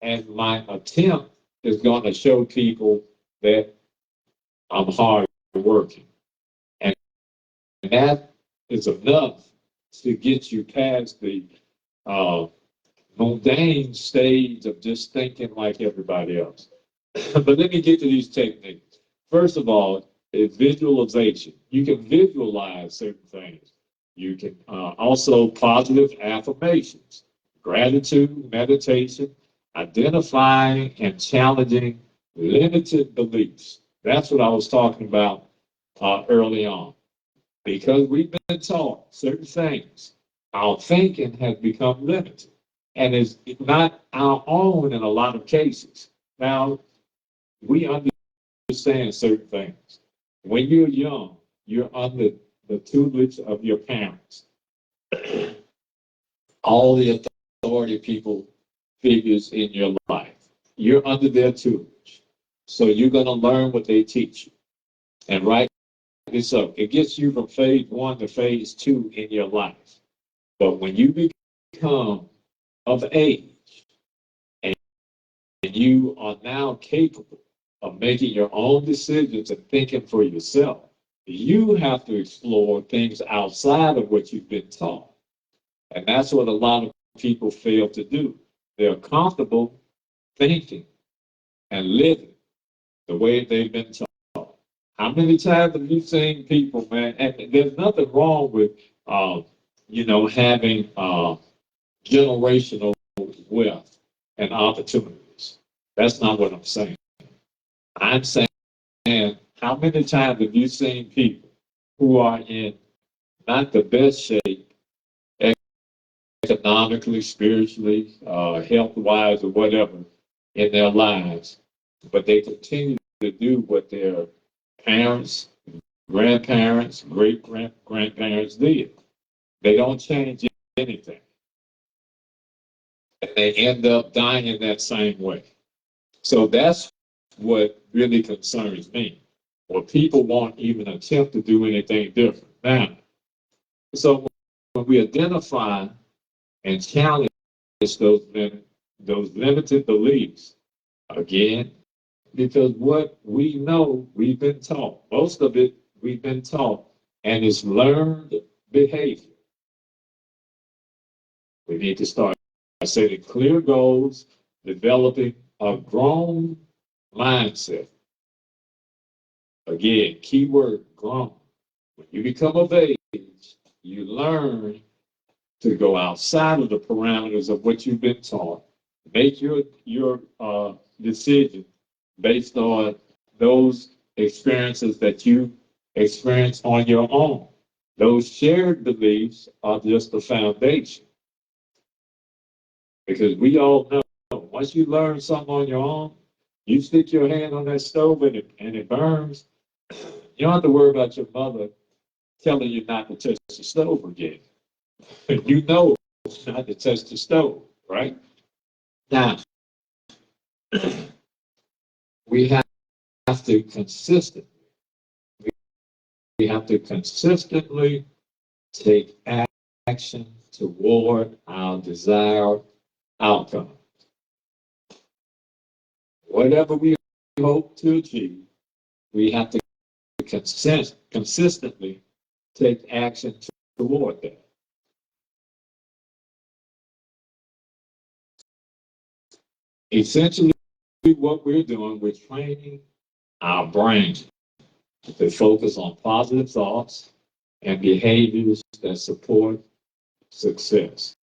And my attempt is going to show people that I'm hard working. And that is enough to get you past the mundane stage of just thinking like everybody else. But let me get to these techniques. First of all, is visualization. You can visualize certain things. You can also positive affirmations, gratitude, meditation, identifying and challenging limited beliefs. That's what I was talking about early on. Because we've been taught certain things, our thinking has become limited. And it's not our own in a lot of cases. Now, we understand certain things. When you're young, you're under the tutelage of your parents. All the authority people figures in your life, you're under their tutelage. So you're going to learn what they teach you. And right, so it gets you from phase 1 to phase 2 in your life. But when you become of age and you are now capable of making your own decisions and thinking for yourself, you have to explore things outside of what you've been taught. And that's what a lot of people fail to do. They're comfortable thinking and living the way they've been taught. How many times have you seen people, man? And there's nothing wrong with, having generational wealth and opportunities. That's not what I'm saying. I'm saying, how many times have you seen people who are in not the best shape, economically, spiritually, health-wise, or whatever, in their lives, but they continue to do what their parents, grandparents, great-grandparents did? They don't change anything. And they end up dying in that same way. So that's what really concerns me, or people won't even attempt to do anything different. Now, so when we identify and challenge those limited beliefs, again, because what we know, we've been taught, most of it we've been taught, and it's learned behavior. We need to start setting clear goals, developing a grown mindset. Again, keyword grown. When you become of age, you learn to go outside of the parameters of what you've been taught, make your decision based on those experiences that you experience on your own. Those shared beliefs are just the foundation. Because we all know once you learn something on your own, you stick your hand on that stove and it burns, you don't have to worry about your mother telling you not to touch the stove again. You know not to touch the stove, right? Now, we have to consistently, we have to consistently take action toward our desired outcome. Whatever we hope to achieve, we have to consistently take action toward that. Essentially, what we're doing, we're training our brain to focus on positive thoughts and behaviors that support success.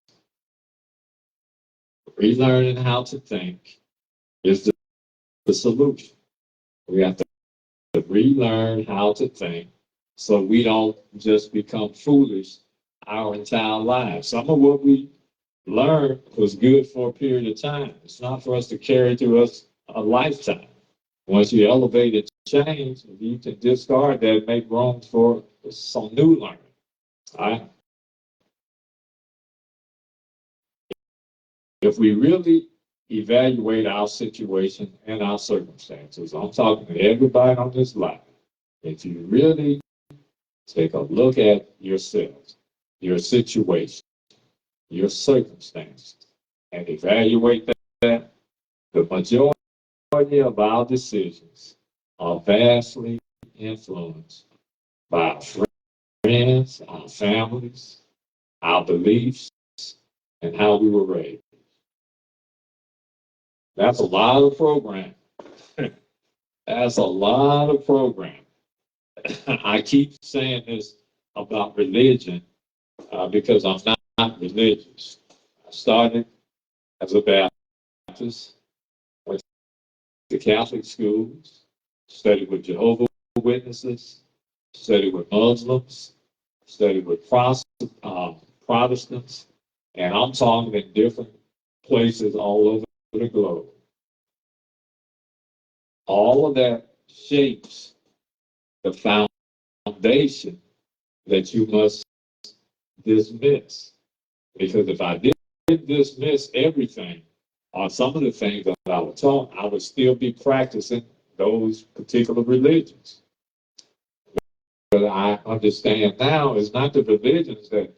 Relearning how to think is the solution. We have to relearn how to think so we don't just become foolish our entire lives. Some of what we learned was good for a period of time. It's not for us to carry to us a lifetime. Once you elevate and change, you can discard that and make room for some new learning. All right? If we really evaluate our situation and our circumstances, I'm talking to everybody on this line. If you really take a look at yourselves, your situation, your circumstances, and evaluate that, the majority of our decisions are vastly influenced by our friends, our families, our beliefs, and how we were raised. That's a lot of programming. That's a lot of programming. I keep saying this about religion because I'm not religious. I started as a Baptist, went to Catholic schools, studied with Jehovah's Witnesses, studied with Muslims, studied with Protestants, and I'm talking in different places all over the globe. All of that shapes the foundation that you must dismiss. Because if I didn't dismiss everything, or some of the things that I was taught, I would still be practicing those particular religions. But I understand now it's not the religions that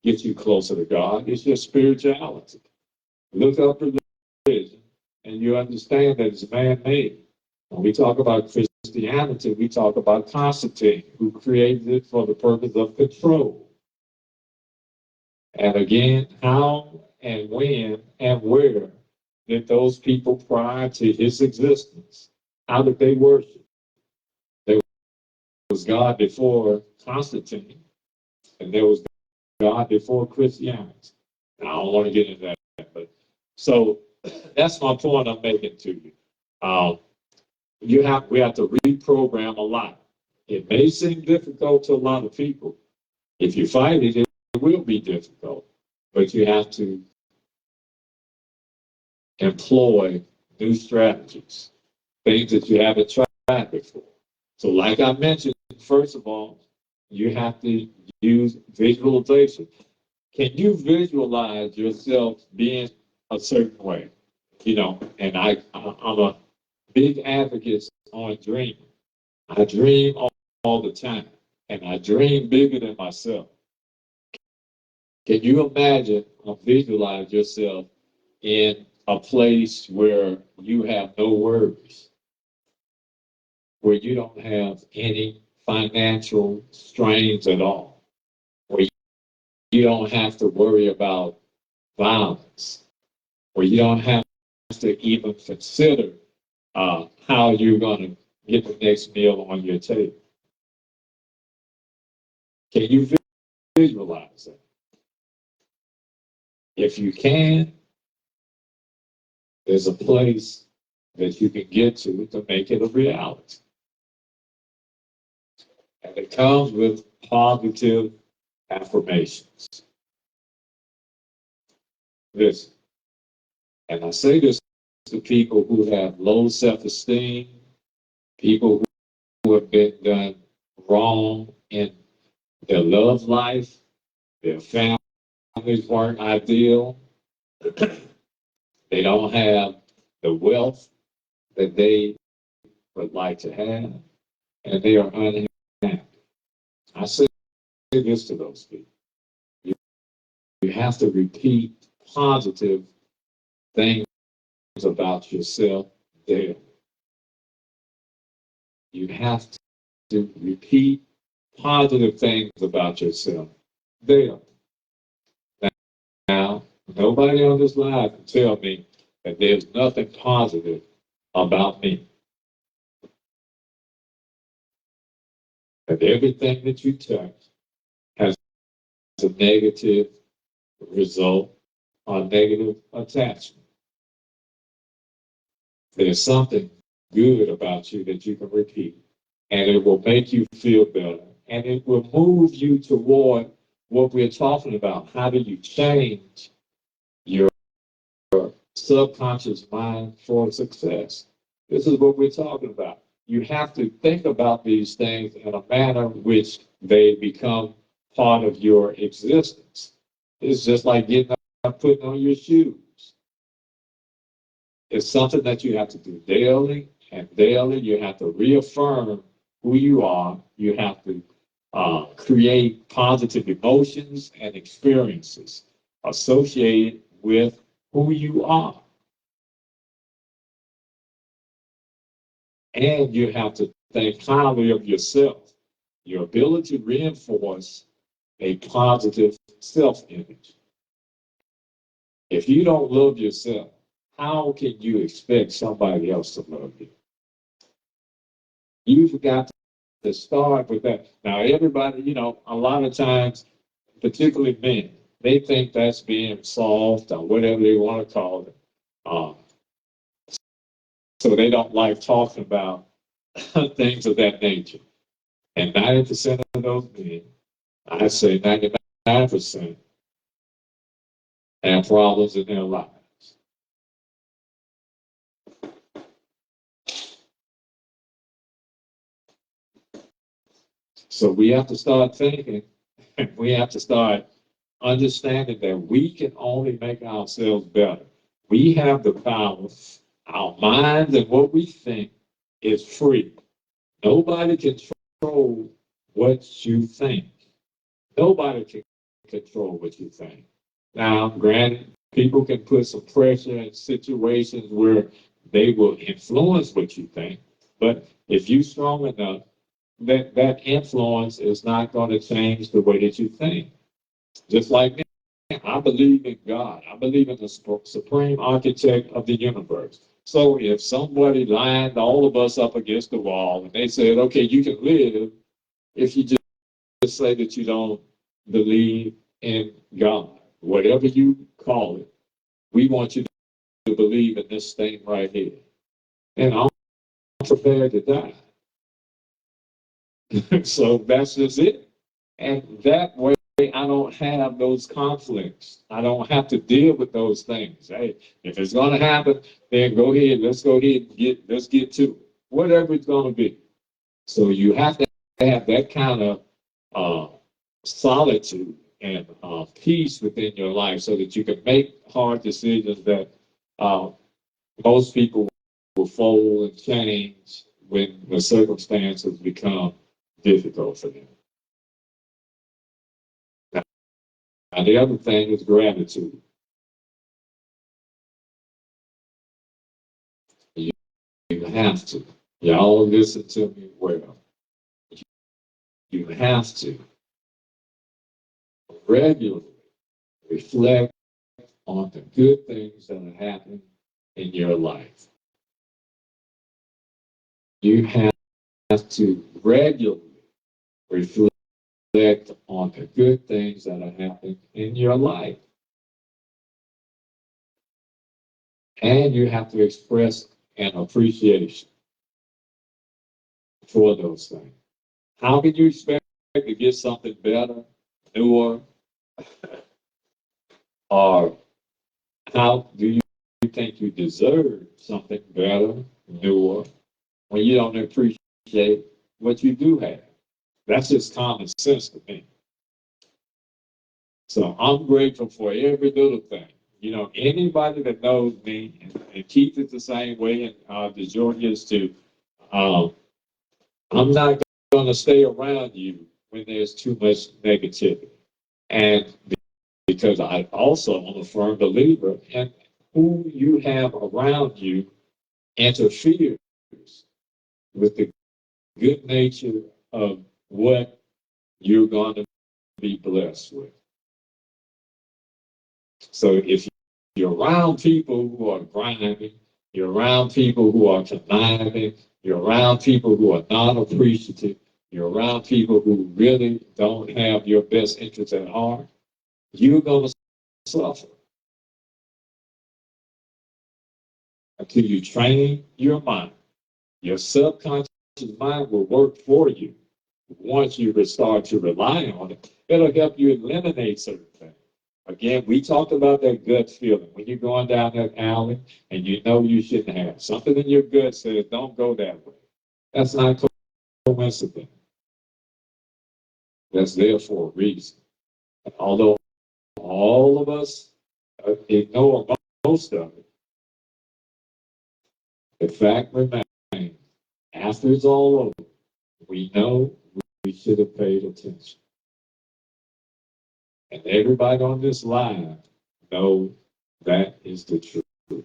get you closer to God, it's your spirituality. Look up religion and you understand that it's man-made. When we talk about Christianity, we talk about Constantine, who created it for the purpose of control. And again, how and when and where did those people prior to his existence, how did they worship? There was God before Constantine, and there was God before Christianity. Now, I don't want to get into that, but so that's my point I'm making to you. We have to reprogram a lot. It may seem difficult to a lot of people. If you fight it, it will be difficult, but you have to employ new strategies, things that you haven't tried before. So like I mentioned, first of all, you have to use visualization. Can you visualize yourself being a certain way? You know, and I'm a big advocate on dreaming. I dream all the time, and I dream bigger than myself. Can you imagine or visualize yourself in a place where you have no worries, where you don't have any financial strains at all, where you don't have to worry about violence, where you don't have to even consider how you're going to get the next meal on your table? Can you visualize that? If you can, there's a place that you can get to make it a reality. And it comes with positive affirmations. Listen, and I say this to people who have low self-esteem, people who have been done wrong in their love life, their families weren't ideal, they don't have the wealth that they would like to have, and they are unhappy. I say this to those people. You have to repeat positive things about yourself daily. You have to repeat positive things about yourself daily. Now, nobody on this line can tell me that there's nothing positive about me. That everything that you touch has a negative result or negative attachment. There's something good about you that you can repeat, and it will make you feel better, and it will move you toward what we're talking about. How do you change your subconscious mind for success? This is what we're talking about. You have to think about these things in a manner which they become part of your existence. It's just like getting up, putting on your shoes. It's something that you have to do daily, and daily you have to reaffirm who you are. You have to create positive emotions and experiences associated with who you are. And you have to think highly of yourself. Your ability to reinforce a positive self-image. If you don't love yourself, how can you expect somebody else to love you? You've got to start with that. Now, everybody, a lot of times, particularly men, they think that's being soft or whatever they want to call it. So they don't like talking about things of that nature. And 90% of those men, I say 99%, have problems in their lives. So we have to start thinking, we have to start understanding that we can only make ourselves better. We have the power. Our minds and what we think is free. Nobody can control what you think. Nobody can control what you think. Now, granted, people can put some pressure in situations where they will influence what you think, but if you're strong enough, that influence is not going to change the way that you think. Just like me, I believe in God. I believe in the supreme architect of the universe. So if somebody lined all of us up against the wall and they said, okay, you can live if you just say that you don't believe in God, whatever you call it, we want you to believe in this thing right here. And I'm prepared to die. So that's just it. And that way, I don't have those conflicts. I don't have to deal with those things. Hey, if it's going to happen, then go ahead. Let's go ahead and let's get to it. Whatever it's going to be. So you have to have that kind of solitude and peace within your life so that you can make hard decisions that most people will fold and change when the circumstances become difficult for them. And the other thing is gratitude. You have to. Y'all listen to me well. You have to regularly reflect on the good things that are happening in your life. You have to regularly reflect on the good things that are happening in your life. And you have to express and appreciation for those things. How can you expect to get something better, newer, or how do you think you deserve something better, newer, when you don't appreciate what you do have? That's just common sense to me. So I'm grateful for every little thing. You know, anybody that knows me, and Keith is the same way, and DeJoy is too. Um, I'm not going to stay around you when there's too much negativity. And because I also am a firm believer in who you have around you interferes with the good nature of what you're going to be blessed with. So if you're around people who are grinding, you're around people who are conniving, you're around people who are not appreciative, you're around people who really don't have your best interest at heart, you're going to suffer until you train your mind. Your subconscious mind will work for you. Once you start to rely on it, it'll help you eliminate certain things. Again, we talked about that gut feeling. When you're going down that alley and you know you shouldn't have, something in your gut says, don't go that way. That's not coincidence. That's there for a reason. And although all of us ignore most of it, the fact remains, after it's all over, we know we should have paid attention. And everybody on this line knows that is the truth. All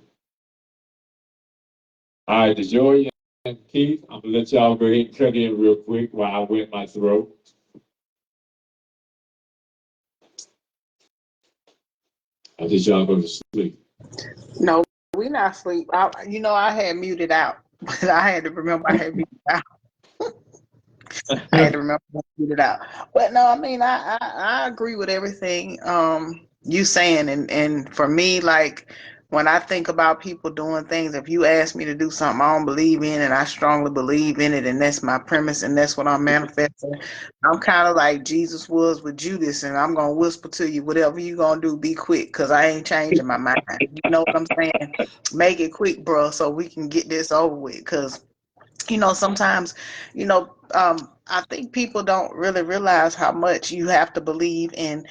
right, DeJoy and Keith, I'm gonna let y'all go ahead and cut in real quick while I wet my throat. I just y'all go to sleep. No, we not asleep. I had muted out, but I had to remember I had muted out. I had to remember to get it out. But no, I mean, I agree with everything you saying, and for me, like when I think about people doing things, if you ask me to do something I don't believe in, and I strongly believe in it, and that's my premise, and that's what I'm manifesting, I'm kind of like Jesus was with Judas, and I'm gonna whisper to you, whatever you gonna do, be quick, cause I ain't changing my mind. You know what I'm saying? Make it quick, bro, so we can get this over with, cause sometimes, I think people don't really realize how much you have to believe in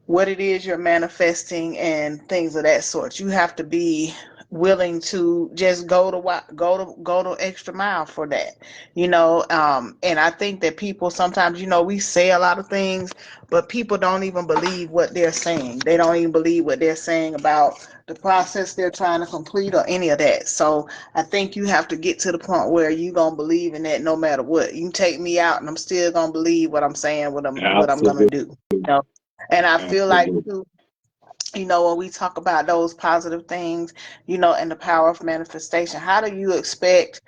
what it is you're manifesting and things of that sort. You have to be willing to just go to extra mile for that, and I think that people sometimes, we say a lot of things, but people don't even believe what they're saying. They don't even believe what they're saying about the process they're trying to complete or any of that. So I think you have to get to the point where you gonna believe in that no matter what. You can take me out and I'm still gonna believe what I'm saying, what I'm gonna Absolutely. do. And I feel like Absolutely. too, when we talk about those positive things, and the power of manifestation, how do you expect,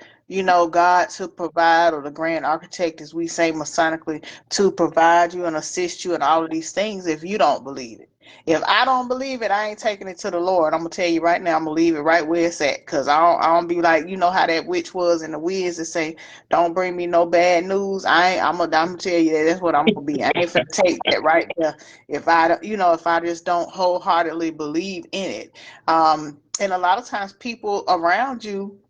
God to provide, or the grand architect, as we say masonically, to provide you and assist you in all of these things if you don't believe it? If I don't believe it, I ain't taking it to the Lord. I'm gonna tell you right now, I'm gonna leave it right where it's at, cause I don't be like, how that witch was in the Wiz that say, "Don't bring me no bad news." I'm gonna tell you that that's what I'm gonna be. I ain't finna take that right there if I just don't wholeheartedly believe in it. And a lot of times people around you,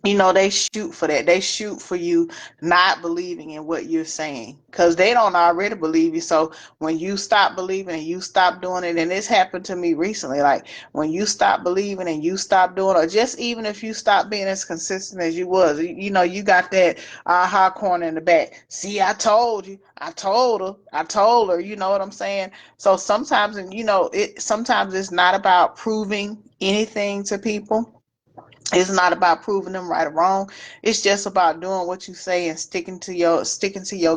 they shoot for that. They shoot for you not believing in what you're saying because they don't already believe you. So when you stop believing and you stop doing it, and this happened to me recently, like when you stop believing and you stop doing, or just even if you stop being as consistent as you was, you got that aha corner in the back. See, I told you, I told her, you know what I'm saying? So sometimes, and sometimes it's not about proving anything to people. It's not about proving them right or wrong. It's just about doing what you say and sticking to your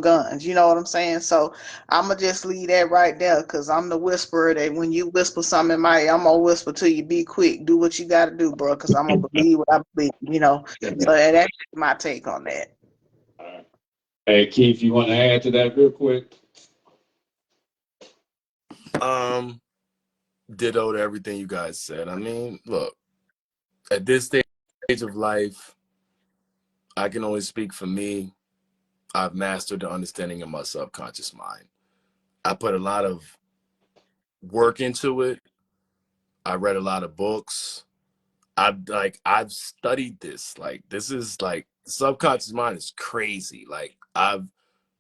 guns. You know what I'm saying? So I'm gonna just leave that right there because I'm the whisperer that when you whisper something in my ear, I'm gonna whisper to you. Be quick, do what you got to do, bro. Because I'm gonna believe what I believe. So that's my take on that. All right. Hey, Keith, you want to add to that real quick? Ditto to everything you guys said. I mean, look, at this stage of life, I can only speak for me. I've mastered the understanding of my subconscious mind. I put a lot of work into it. I read a lot of books. I've studied this. Like, this is like, subconscious mind is crazy. Like,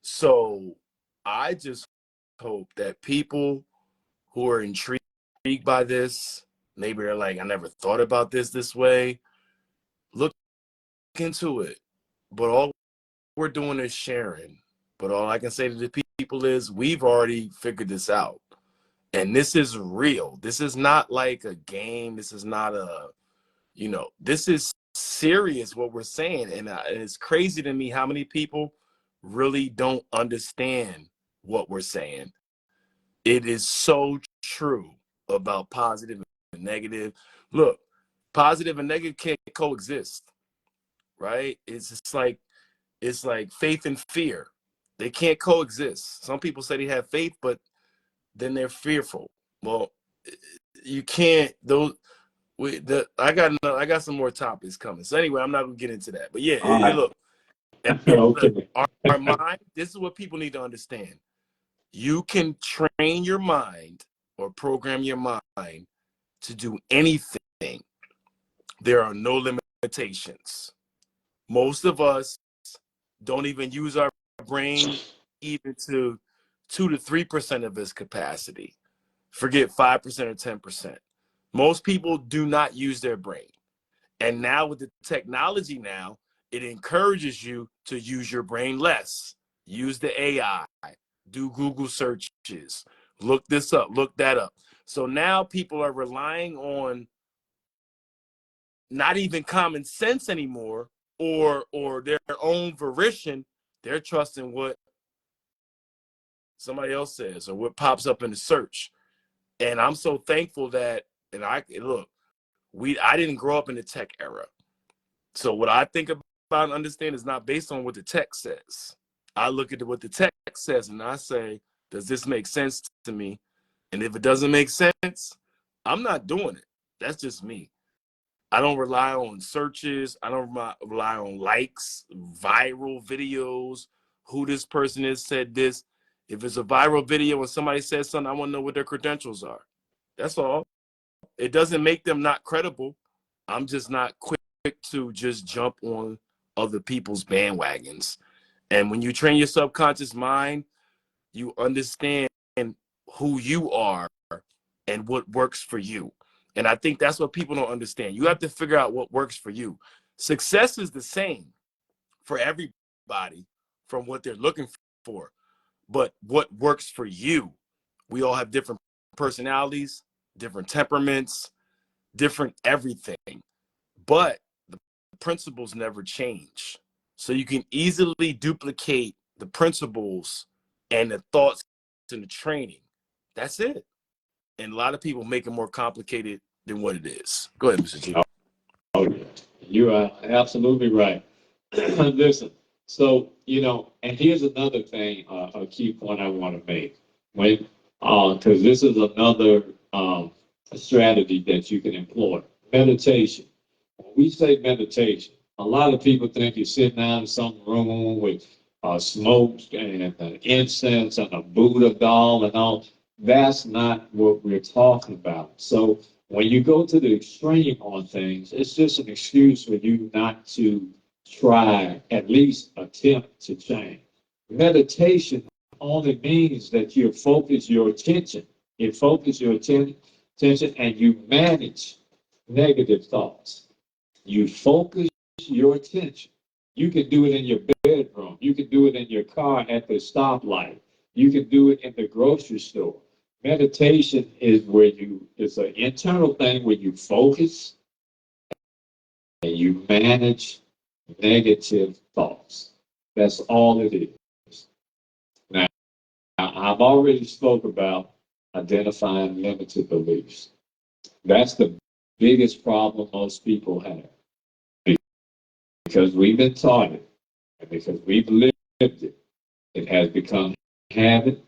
so I just hope that people who are intrigued by this, maybe they're like, I never thought about this way, look into it. But all we're doing is sharing. But all I can say to the people is, we've already figured this out. And this is real. This is not like a game. This is not this is serious what we're saying. And it's crazy to me how many people really don't understand what we're saying. It is so true about positive and negative. Look, positive and negative can't coexist, right? It's like faith and fear. They can't coexist. Some people say they have faith, but then they're fearful. Well, you can't. I got some more topics coming. So anyway, I'm not gonna get into that. But yeah, All look, Okay. our mind. This is what people need to understand. You can train your mind or program your mind to do anything. There are no limitations. Most of us don't even use our brain even to 2 to 3% of its capacity. Forget 5% or 10%. Most people do not use their brain. And now with the technology now, it encourages you to use your brain less. Use the AI, do Google searches, look this up, look that up. So now people are relying on not even common sense anymore, or their own volition. They're trusting what somebody else says or what pops up in the search. And I'm so thankful that, and I didn't grow up in the tech era. So what I think about and understand is not based on what the tech says. I look at what the tech says and I say, does this make sense to me? And if it doesn't make sense, I'm not doing it. That's just me. I don't rely on searches. I don't rely on likes, viral videos, who this person is said this. If it's a viral video and somebody says something, I want to know what their credentials are. That's all. It doesn't make them not credible. I'm just not quick to just jump on other people's bandwagons. And when you train your subconscious mind, you understand who you are and what works for you. And I think that's what people don't understand. You have to figure out what works for you. Success is the same for everybody from what they're looking for. But what works for you? We all have different personalities, different temperaments, different everything. But the principles never change. So you can easily duplicate the principles and the thoughts and the training. That's it. And a lot of people make it more complicated than what it is. Go ahead, Mr. G. Oh, you are absolutely right. Listen, so, and here's another thing, a key point I want to make. Because this is another strategy that you can employ. Meditation. When we say meditation, a lot of people think you're sitting down in some room with smoke and incense and a Buddha doll and all. That's not what we're talking about. So when you go to the extreme on things, it's just an excuse for you not to try, at least attempt to change. Meditation only means that you focus your attention. You focus your attention and you manage negative thoughts. You focus your attention. You can do it in your bedroom. You can do it in your car at the stoplight. You can do it in the grocery store. Meditation is it's an internal thing where you focus and you manage negative thoughts. That's all it is. Now, I've already spoke about identifying limited beliefs. That's the biggest problem most people have. Because we've been taught it, and because we've lived it, it has become habit,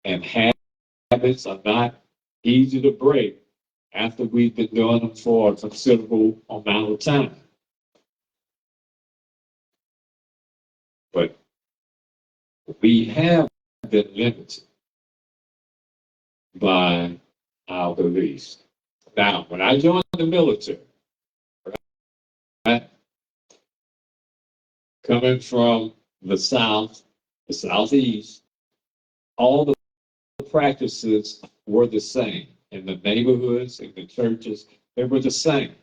and habits are not easy to break after we've been doing them for a considerable amount of time. But we have been limited by our beliefs. Now, when I joined the military, right, coming from the South, the Southeast, all the practices were the same. In the neighborhoods, in the churches, they were the same.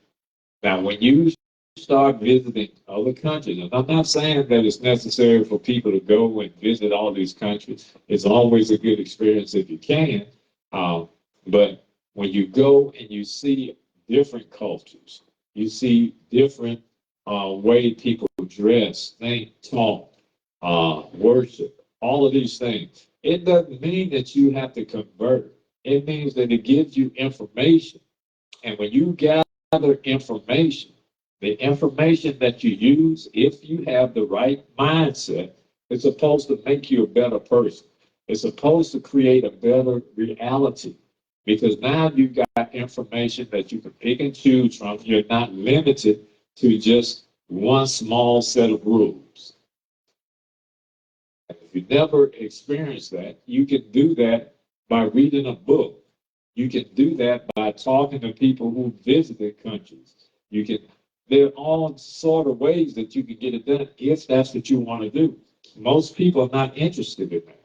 Now, when you start visiting other countries, and I'm not saying that it's necessary for people to go and visit all these countries. It's always a good experience if you can. But when you go and you see different cultures, you see different way people dress, think, talk, worship, all of these things. It doesn't mean that you have to convert. It means that it gives you information. And when you gather information, the information that you use, if you have the right mindset, is supposed to make you a better person. It's supposed to create a better reality. Because now you've got information that you can pick and choose from. You're not limited to just one small set of rules. If you never experienced that, you can do that by reading a book. You can do that by talking to people who visited countries. There are all sort of ways that you can get it done if that's what you want to do. Most people are not interested in that.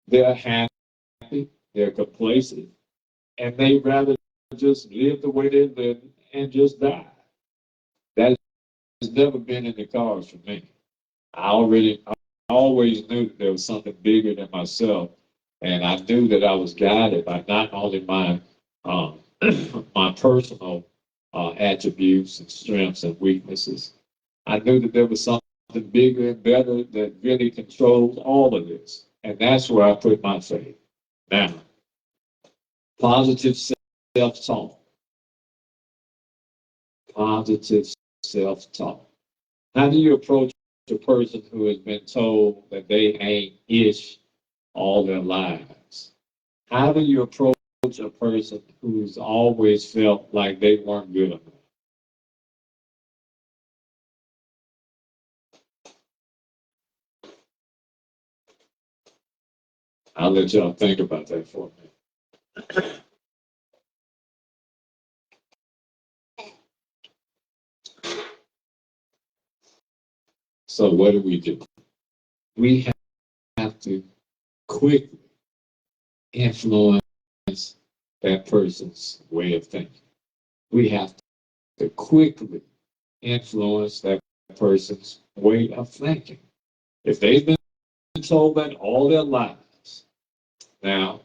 They're happy, they're complacent, and they rather just live the way they live and just die. That has never been in the cards for me. I always knew that there was something bigger than myself, and I knew that I was guided by not only my my personal attributes and strengths and weaknesses. I knew that there was something bigger and better that really controlled all of this, and that's where I put my faith. Now, positive self-talk. Positive self-talk. How do you approach a person who has been told that they ain't ish all their lives? How do you approach a person who's always felt like they weren't good enough? I'll let y'all think about that for a minute. So what do? We have to quickly influence that person's way of thinking. We have to quickly influence that person's way of thinking. If they've been told that all their lives, now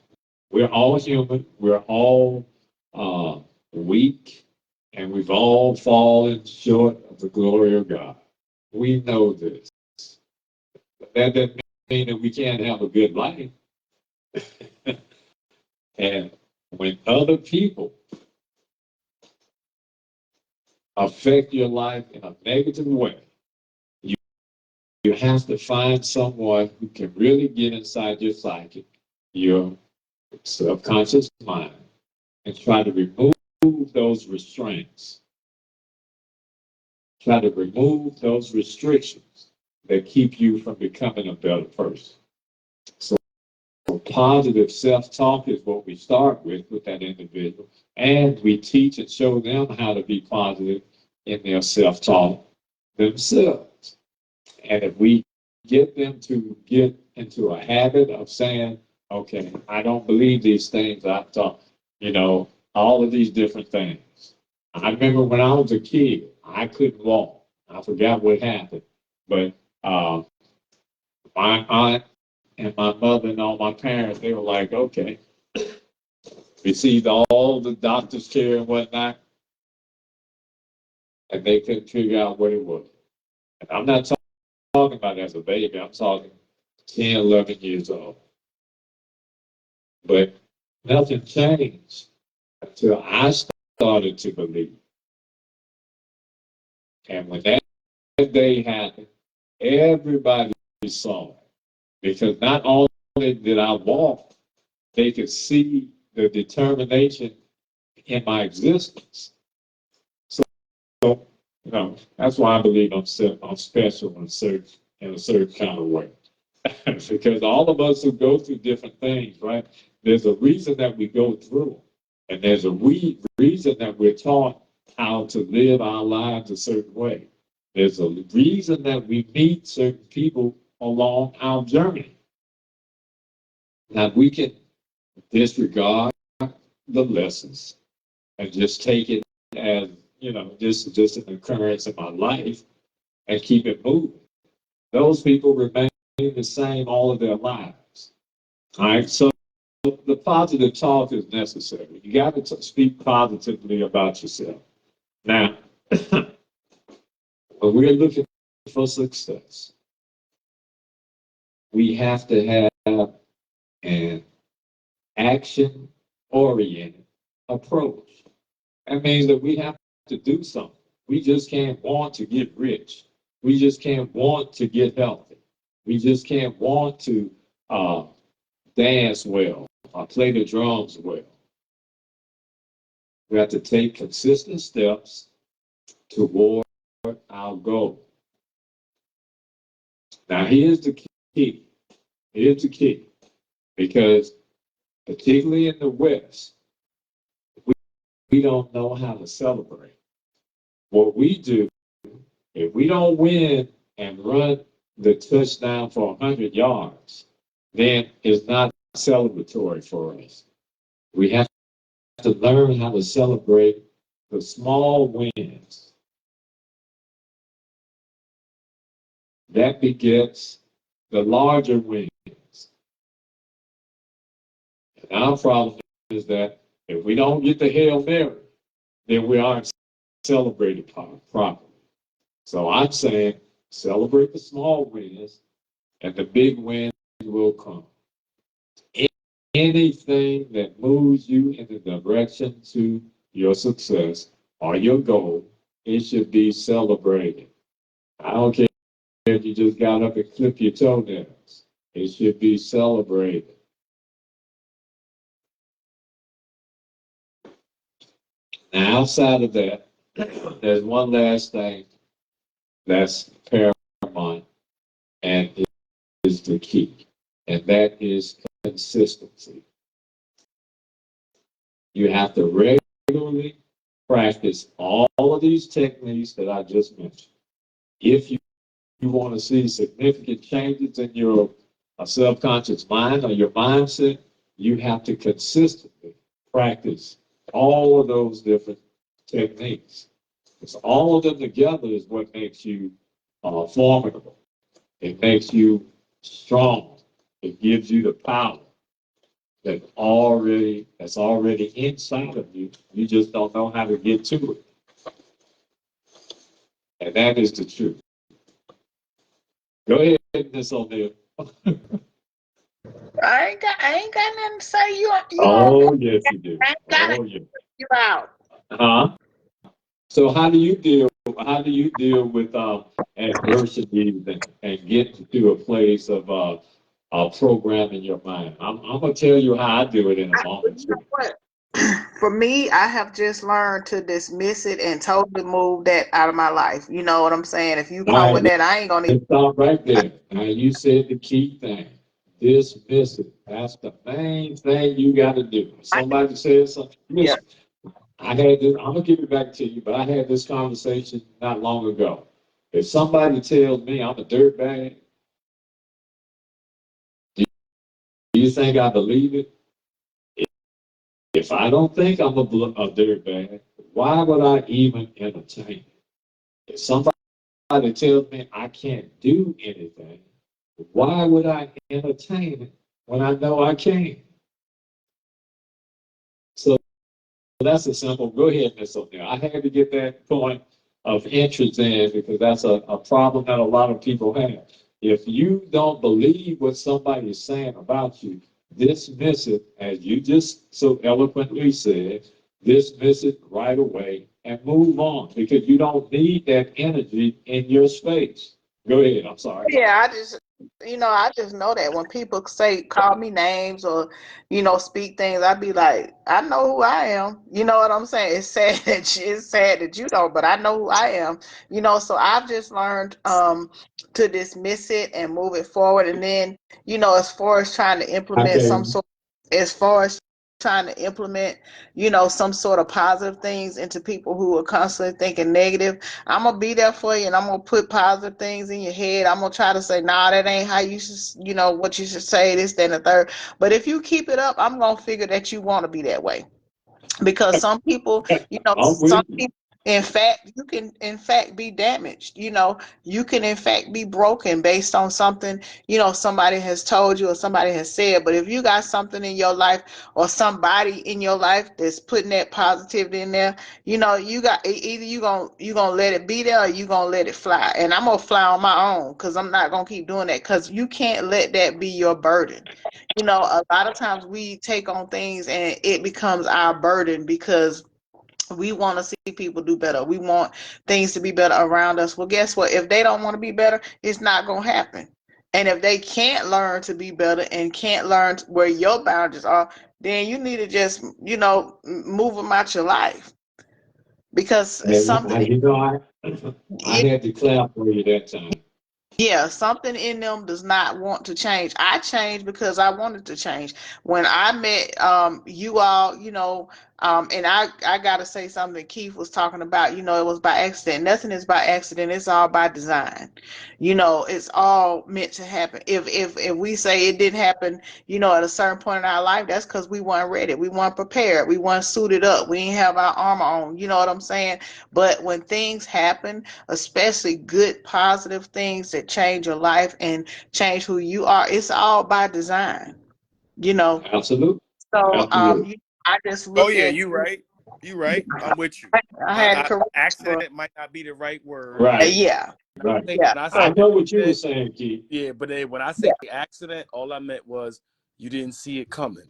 we're all human, we're all weak, and we've all fallen short of the glory of God. We know this. But that doesn't mean that we can't have a good life. And when other people affect your life in a negative way, you have to find someone who can really get inside your psyche, your subconscious mind, and try to remove those restraints. Try to remove those restrictions that keep you from becoming a better person. So positive self-talk is what we start with that individual. And we teach and show them how to be positive in their self-talk themselves. And if we get them to get into a habit of saying, okay, I don't believe these things I've taught, all of these different things. I remember when I was a kid, I couldn't walk. I forgot what happened. But my aunt and my mother and all my parents, they were like, okay, received all the doctor's care and whatnot, and they couldn't figure out what it was. And I'm not talking about as a baby, I'm talking 10, 11 years old. But nothing changed until I started to believe. And when that day happened, everybody saw it. Because not only did I walk, they could see the determination in my existence. So that's why I believe I'm special in certain in a certain kind of way. Because all of us who go through different things, right? There's a reason that we go through, and there's a reason that we're taught how to live our lives a certain way. There's a reason that we meet certain people along our journey. Now, we can disregard the lessons and just take it as, just an occurrence in my life and keep it moving. Those people remain the same all of their lives. All right, so the positive talk is necessary. You got to speak positively about yourself. Now, when we're looking for success, we have to have an action-oriented approach. That means that we have to do something. We just can't want to get rich. We just can't want to get healthy. We just can't want to dance well or play the drums well. We have to take consistent steps toward our goal. Now, here's the key. Here's the key. Because particularly in the West, we don't know how to celebrate. What we do, if we don't win and run the touchdown for 100 yards, then it's not celebratory for us. We have to learn how to celebrate the small wins. That begets the larger wins. And our problem is that if we don't get the Hail Mary, then we aren't celebrating properly. So I'm saying celebrate the small wins and the big wins will come. Anything that moves you in the direction to your success or your goal, it should be celebrated. I don't care if you just got up and clipped your toenails. It should be celebrated. Now, outside of that, there's one last thing that's paramount and is the key, and that is consistency. You have to regularly practice all of these techniques that I just mentioned. If you want to see significant changes in your subconscious mind or your mindset, you have to consistently practice all of those different techniques. Because all of them together is what makes you formidable. It makes you strong. It gives you the power that's already inside of you. You just don't know how to get to it. And that is the truth. Go ahead, Miss O'Neill. I ain't got nothing to say. You Oh, yes, you do. I ain't got Oh, it. yeah. You out. Huh? So how do you deal with adversity and get to a place of programming your mind? I'm gonna tell you how I do it in a moment. You know what? For me, I have just learned to dismiss it and totally move that out of my life. You know what I'm saying? If you All come right, with that, I ain't gonna even. let's stop right there. Now you said the key thing. Dismiss it. That's the main thing you got to do. If somebody says something, Yeah. listen. I had this, I'm gonna give it back to you, but I had this conversation not long ago. If somebody tells me I'm a dirtbag, do you think I believe it? If I don't think I'm a dirtbag, why would I even entertain it? If somebody tells me I can't do anything, why would I entertain it when I know I can? So that's a simple. Go ahead, Miss O'Neill. I had to get that point of interest in because that's a problem that a lot of people have. If you don't believe what somebody is saying about you, dismiss it, as you just so eloquently said, dismiss it right away and move on because you don't need that energy in your space. Go ahead. I'm sorry. Yeah, I just know that when people call me names or, speak things, I be like, I know who I am. You know what I'm saying? It's sad that you don't, but I know who I am. So I've just learned to dismiss it and move it forward. And then, as far as trying to implement Okay. as far as trying to implement, some sort of positive things into people who are constantly thinking negative. I'm gonna be there for you, and I'm gonna put positive things in your head. I'm gonna try to say, nah, that ain't how you should, what you should say, this, that, and the third. But if you keep it up, I'm gonna figure that you want to be that way. Because some people, I'm some with you. people, in fact, you can in fact be damaged. You can in fact be broken based on something, somebody has told you or somebody has said. But if you got something in your life or somebody in your life that's putting that positivity in there, you got either you gonna let it be there or you gonna let it fly. And I'm gonna fly on my own, because I'm not gonna keep doing that, because you can't let that be your burden. A lot of times we take on things and it becomes our burden, because we want to see people do better. We want things to be better around us. Well, guess what? If they don't want to be better, it's not going to happen. And if they can't learn to be better and can't learn where your boundaries are, then you need to just, move them out your life, because And something, I had to clap for you that time. yeah, something in them does not want to change. I changed because I wanted to change. When I met you all, and I gotta say something that Keith was talking about, it was by accident. Nothing is by accident, it's all by design. It's all meant to happen. If we say it didn't happen, at a certain point in our life, that's because we weren't ready. We weren't prepared. We weren't suited up. We didn't have our armor on. You know what I'm saying? But when things happen, especially good, positive things that change your life and change who you are, it's all by design, you know. Absolutely. So Absolutely. I just Oh look yeah, at, you right. You right. I'm with you. I had to correct, but Accident might not be the right word. Right. yeah, Right. yeah, When I say I know what you were accident, saying, Keith. yeah, but then when I say yeah, accident, all I meant was you didn't see it coming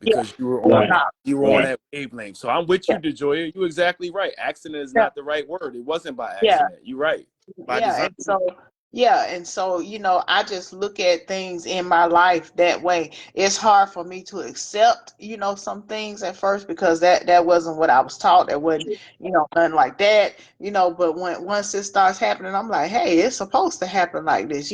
yeah, because you were on Right. yeah, Right. that wavelength. So I'm with yeah, you, DeJoya. You're exactly right. Accident is yeah, not the right word. It wasn't by yeah. accident. You're right. By Yeah, design. and so I just look at things in my life that way. It's hard for me to accept, some things at first, because that wasn't what I was taught. That wasn't, nothing like that, but once it starts happening, I'm like, hey, it's supposed to happen like this.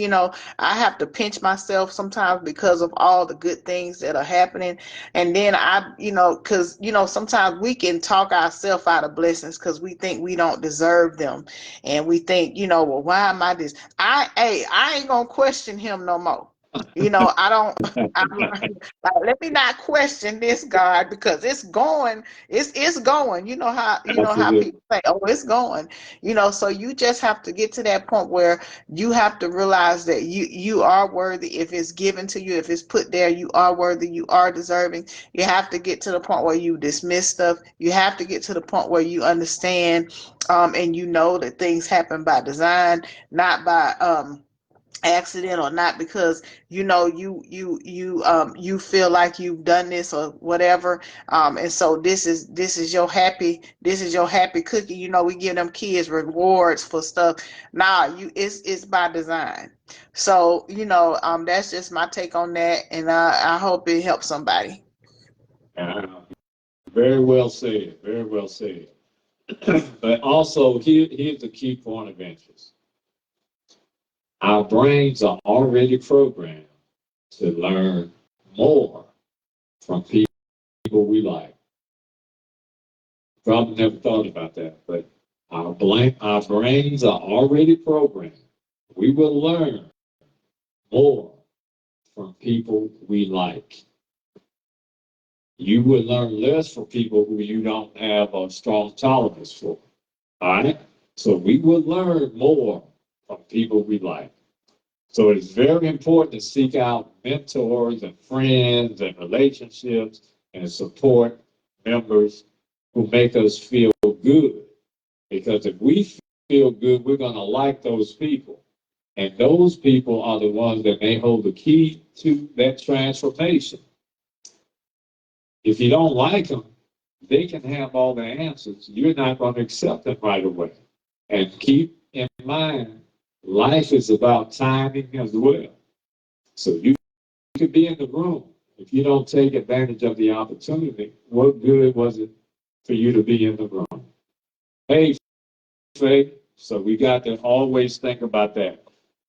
I have to pinch myself sometimes because of all the good things that are happening. And then because sometimes we can talk ourselves out of blessings because we think we don't deserve them, and we think, well, why am I this? I ain't gonna question him no more. I don't. I'm like, let me not question this, God, because it's going. You know how Absolutely. people say, oh, it's going. So you just have to get to that point where you have to realize that you are worthy. If it's given to you, if it's put there, you are worthy. You are deserving. You have to get to the point where you dismiss stuff. You have to get to the point where you understand, and that things happen by design, not by accident, or not because you feel like you've done this or whatever. And so this is your happy cookie. We give them kids rewards for stuff. Nah, it's by design. So that's just my take on that, and I hope it helps somebody. Uh, very well said. Very well said. But also, here's the key point of interest. Our brains are already programmed to learn more from people we like. Probably never thought about that, but our brains are already programmed. We will learn more from people we like. You will learn less from people who you don't have a strong tolerance for. All right? So we will learn more from people we like. So it's very important to seek out mentors and friends and relationships and support members who make us feel good. Because if we feel good, we're going to like those people. And those people are the ones that may hold the key to that transformation. If you don't like them, they can have all the answers. You're not going to accept them right away. And keep in mind life is about timing as well. So you could be in the room. If you don't take advantage of the opportunity, what good was it for you to be in the room? Hey, Faye, so we got to always think about that.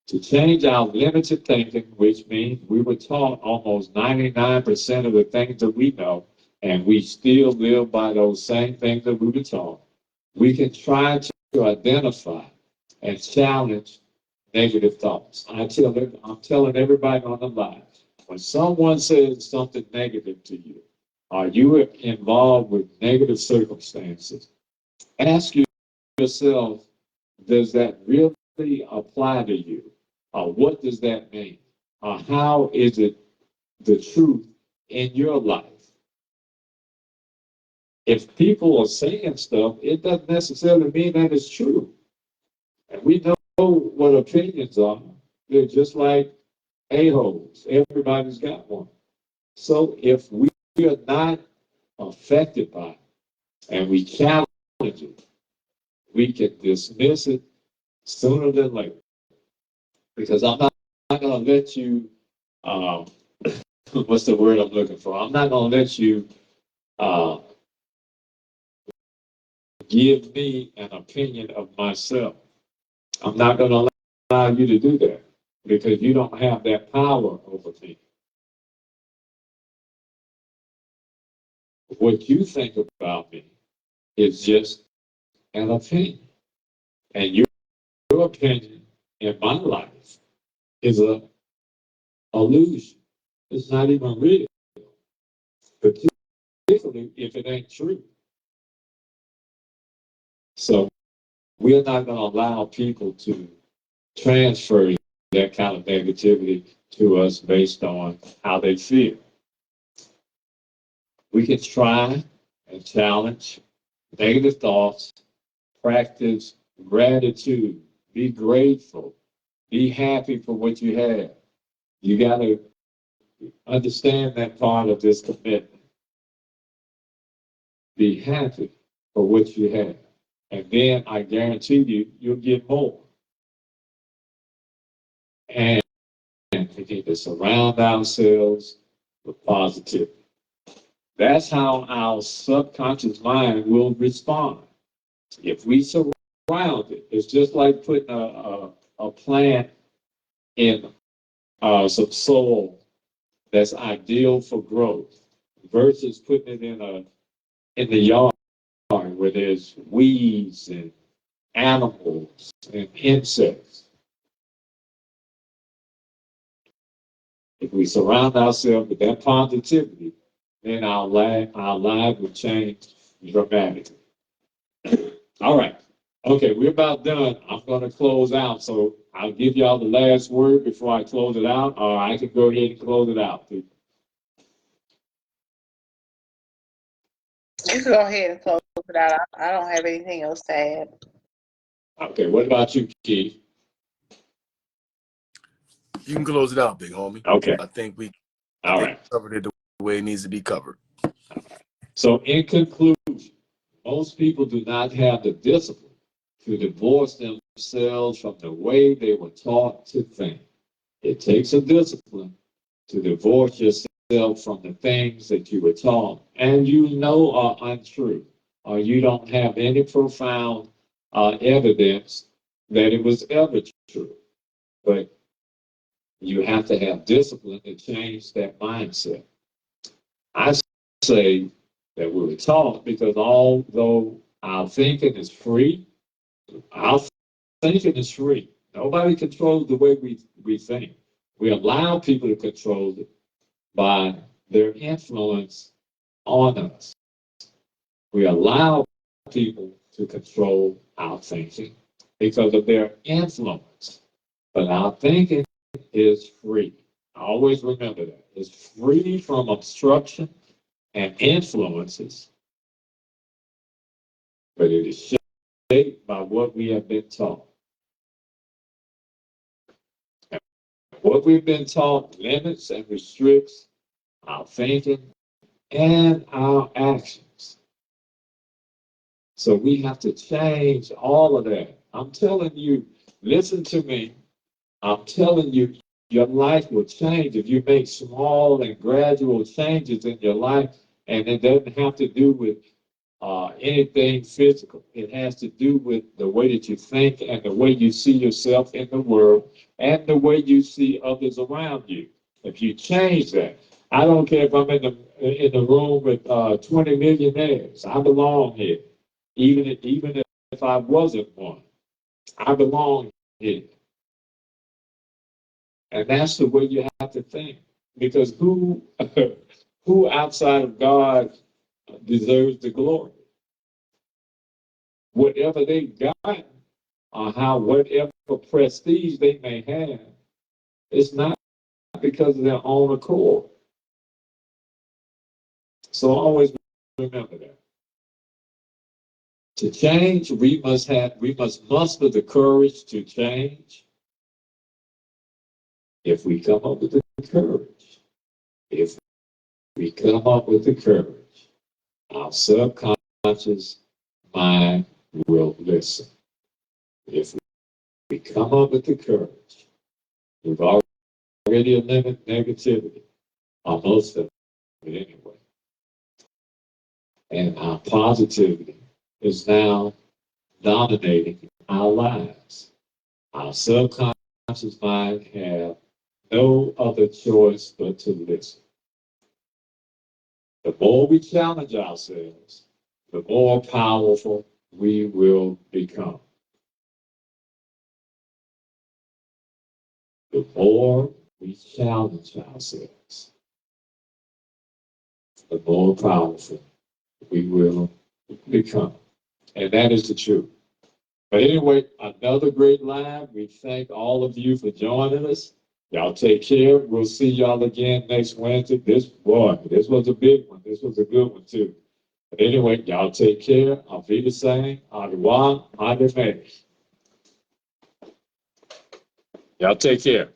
To change our limited thinking, which means we were taught almost 99% of the things that we know, and we still live by those same things that we were taught. We can try to identify and challenge negative thoughts. I'm telling everybody on the line, when someone says something negative to you, are you involved with negative circumstances? Ask yourself, does that really apply to you? Or what does that mean? Or how is it the truth in your life? If people are saying stuff, it doesn't necessarily mean that it's true. And we know what opinions are. They're just like a-holes. Everybody's got one. So if we are not affected by it and we challenge it, we can dismiss it sooner than later. Because I'm not going to let you, what's the word I'm looking for? I'm not going to let you give me an opinion of myself. I'm not going to allow you to do that because you don't have that power over me. What you think about me is just an opinion. And your opinion in my life is an illusion. It's not even real, particularly if it ain't true. So we're not going to allow people to transfer that kind of negativity to us based on how they feel. We can try and challenge negative thoughts, practice gratitude, be grateful, be happy for what you have. You got to understand that part of this commitment. Be happy for what you have. And then I guarantee you, you'll get more. And we need to surround ourselves with positivity. That's how our subconscious mind will respond. If we surround it, it's just like putting a plant in some soil that's ideal for growth versus putting it in the yard where there's weeds and animals and insects. If we surround ourselves with that positivity, then our life will change dramatically. All right. Okay, we're about done. I'm going to close out. So I'll give y'all the last word before I close it out, or I can go ahead and close it out. You can go ahead and close it out. I don't have anything else to add. Okay, what about you, Keith? You can close it out, big homie. Okay. I think we covered it the way it needs to be covered. So in conclusion, most people do not have the discipline to divorce themselves from the way they were taught to think. It takes a discipline to divorce yourself from the things that you were taught and you know are untrue, or you don't have any profound evidence that it was ever true. But you have to have discipline to change that mindset. I say that we were taught because although our thinking is free, our thinking is free. Nobody controls the way we think. We allow people to control it by their influence on us. We allow people to control our thinking because of their influence. But our thinking is free. Always remember that. It's free from obstruction and influences, but it is shaped by what we have been taught. And what we've been taught limits and restricts our thinking and our actions. So we have to change all of that. I'm telling you, Listen to me. I'm telling you, your life will change if you make small and gradual changes in your life. And it doesn't have to do with anything physical. It has to do with the way that you think and the way you see yourself in the world and the way you see others around you. If you change that, I don't care if I'm in the room with 20 millionaires. I belong here, even if I wasn't one. I belong here, and that's the way you have to think. Because who who outside of God deserves the glory? Whatever they got, or whatever prestige they may have, it's not because of their own accord. So always remember that. To change, we must muster the courage to change. If we come up with the courage, if we come up with the courage, our subconscious mind will listen. If we come up with the courage, we've already eliminated negativity, or most of it anyway. And our positivity is now dominating our lives. Our subconscious mind have no other choice but to listen. The more we challenge ourselves, the more powerful we will become. The more we challenge ourselves, the more powerful we will become. And that is the truth. But anyway, another great live. We thank all of you for joining us. Y'all take care. We'll see y'all again next Wednesday. This was a big one. This was a good one too. But anyway, y'all take care. Auf Wiedersehen. Au revoir. Ade. Y'all take care.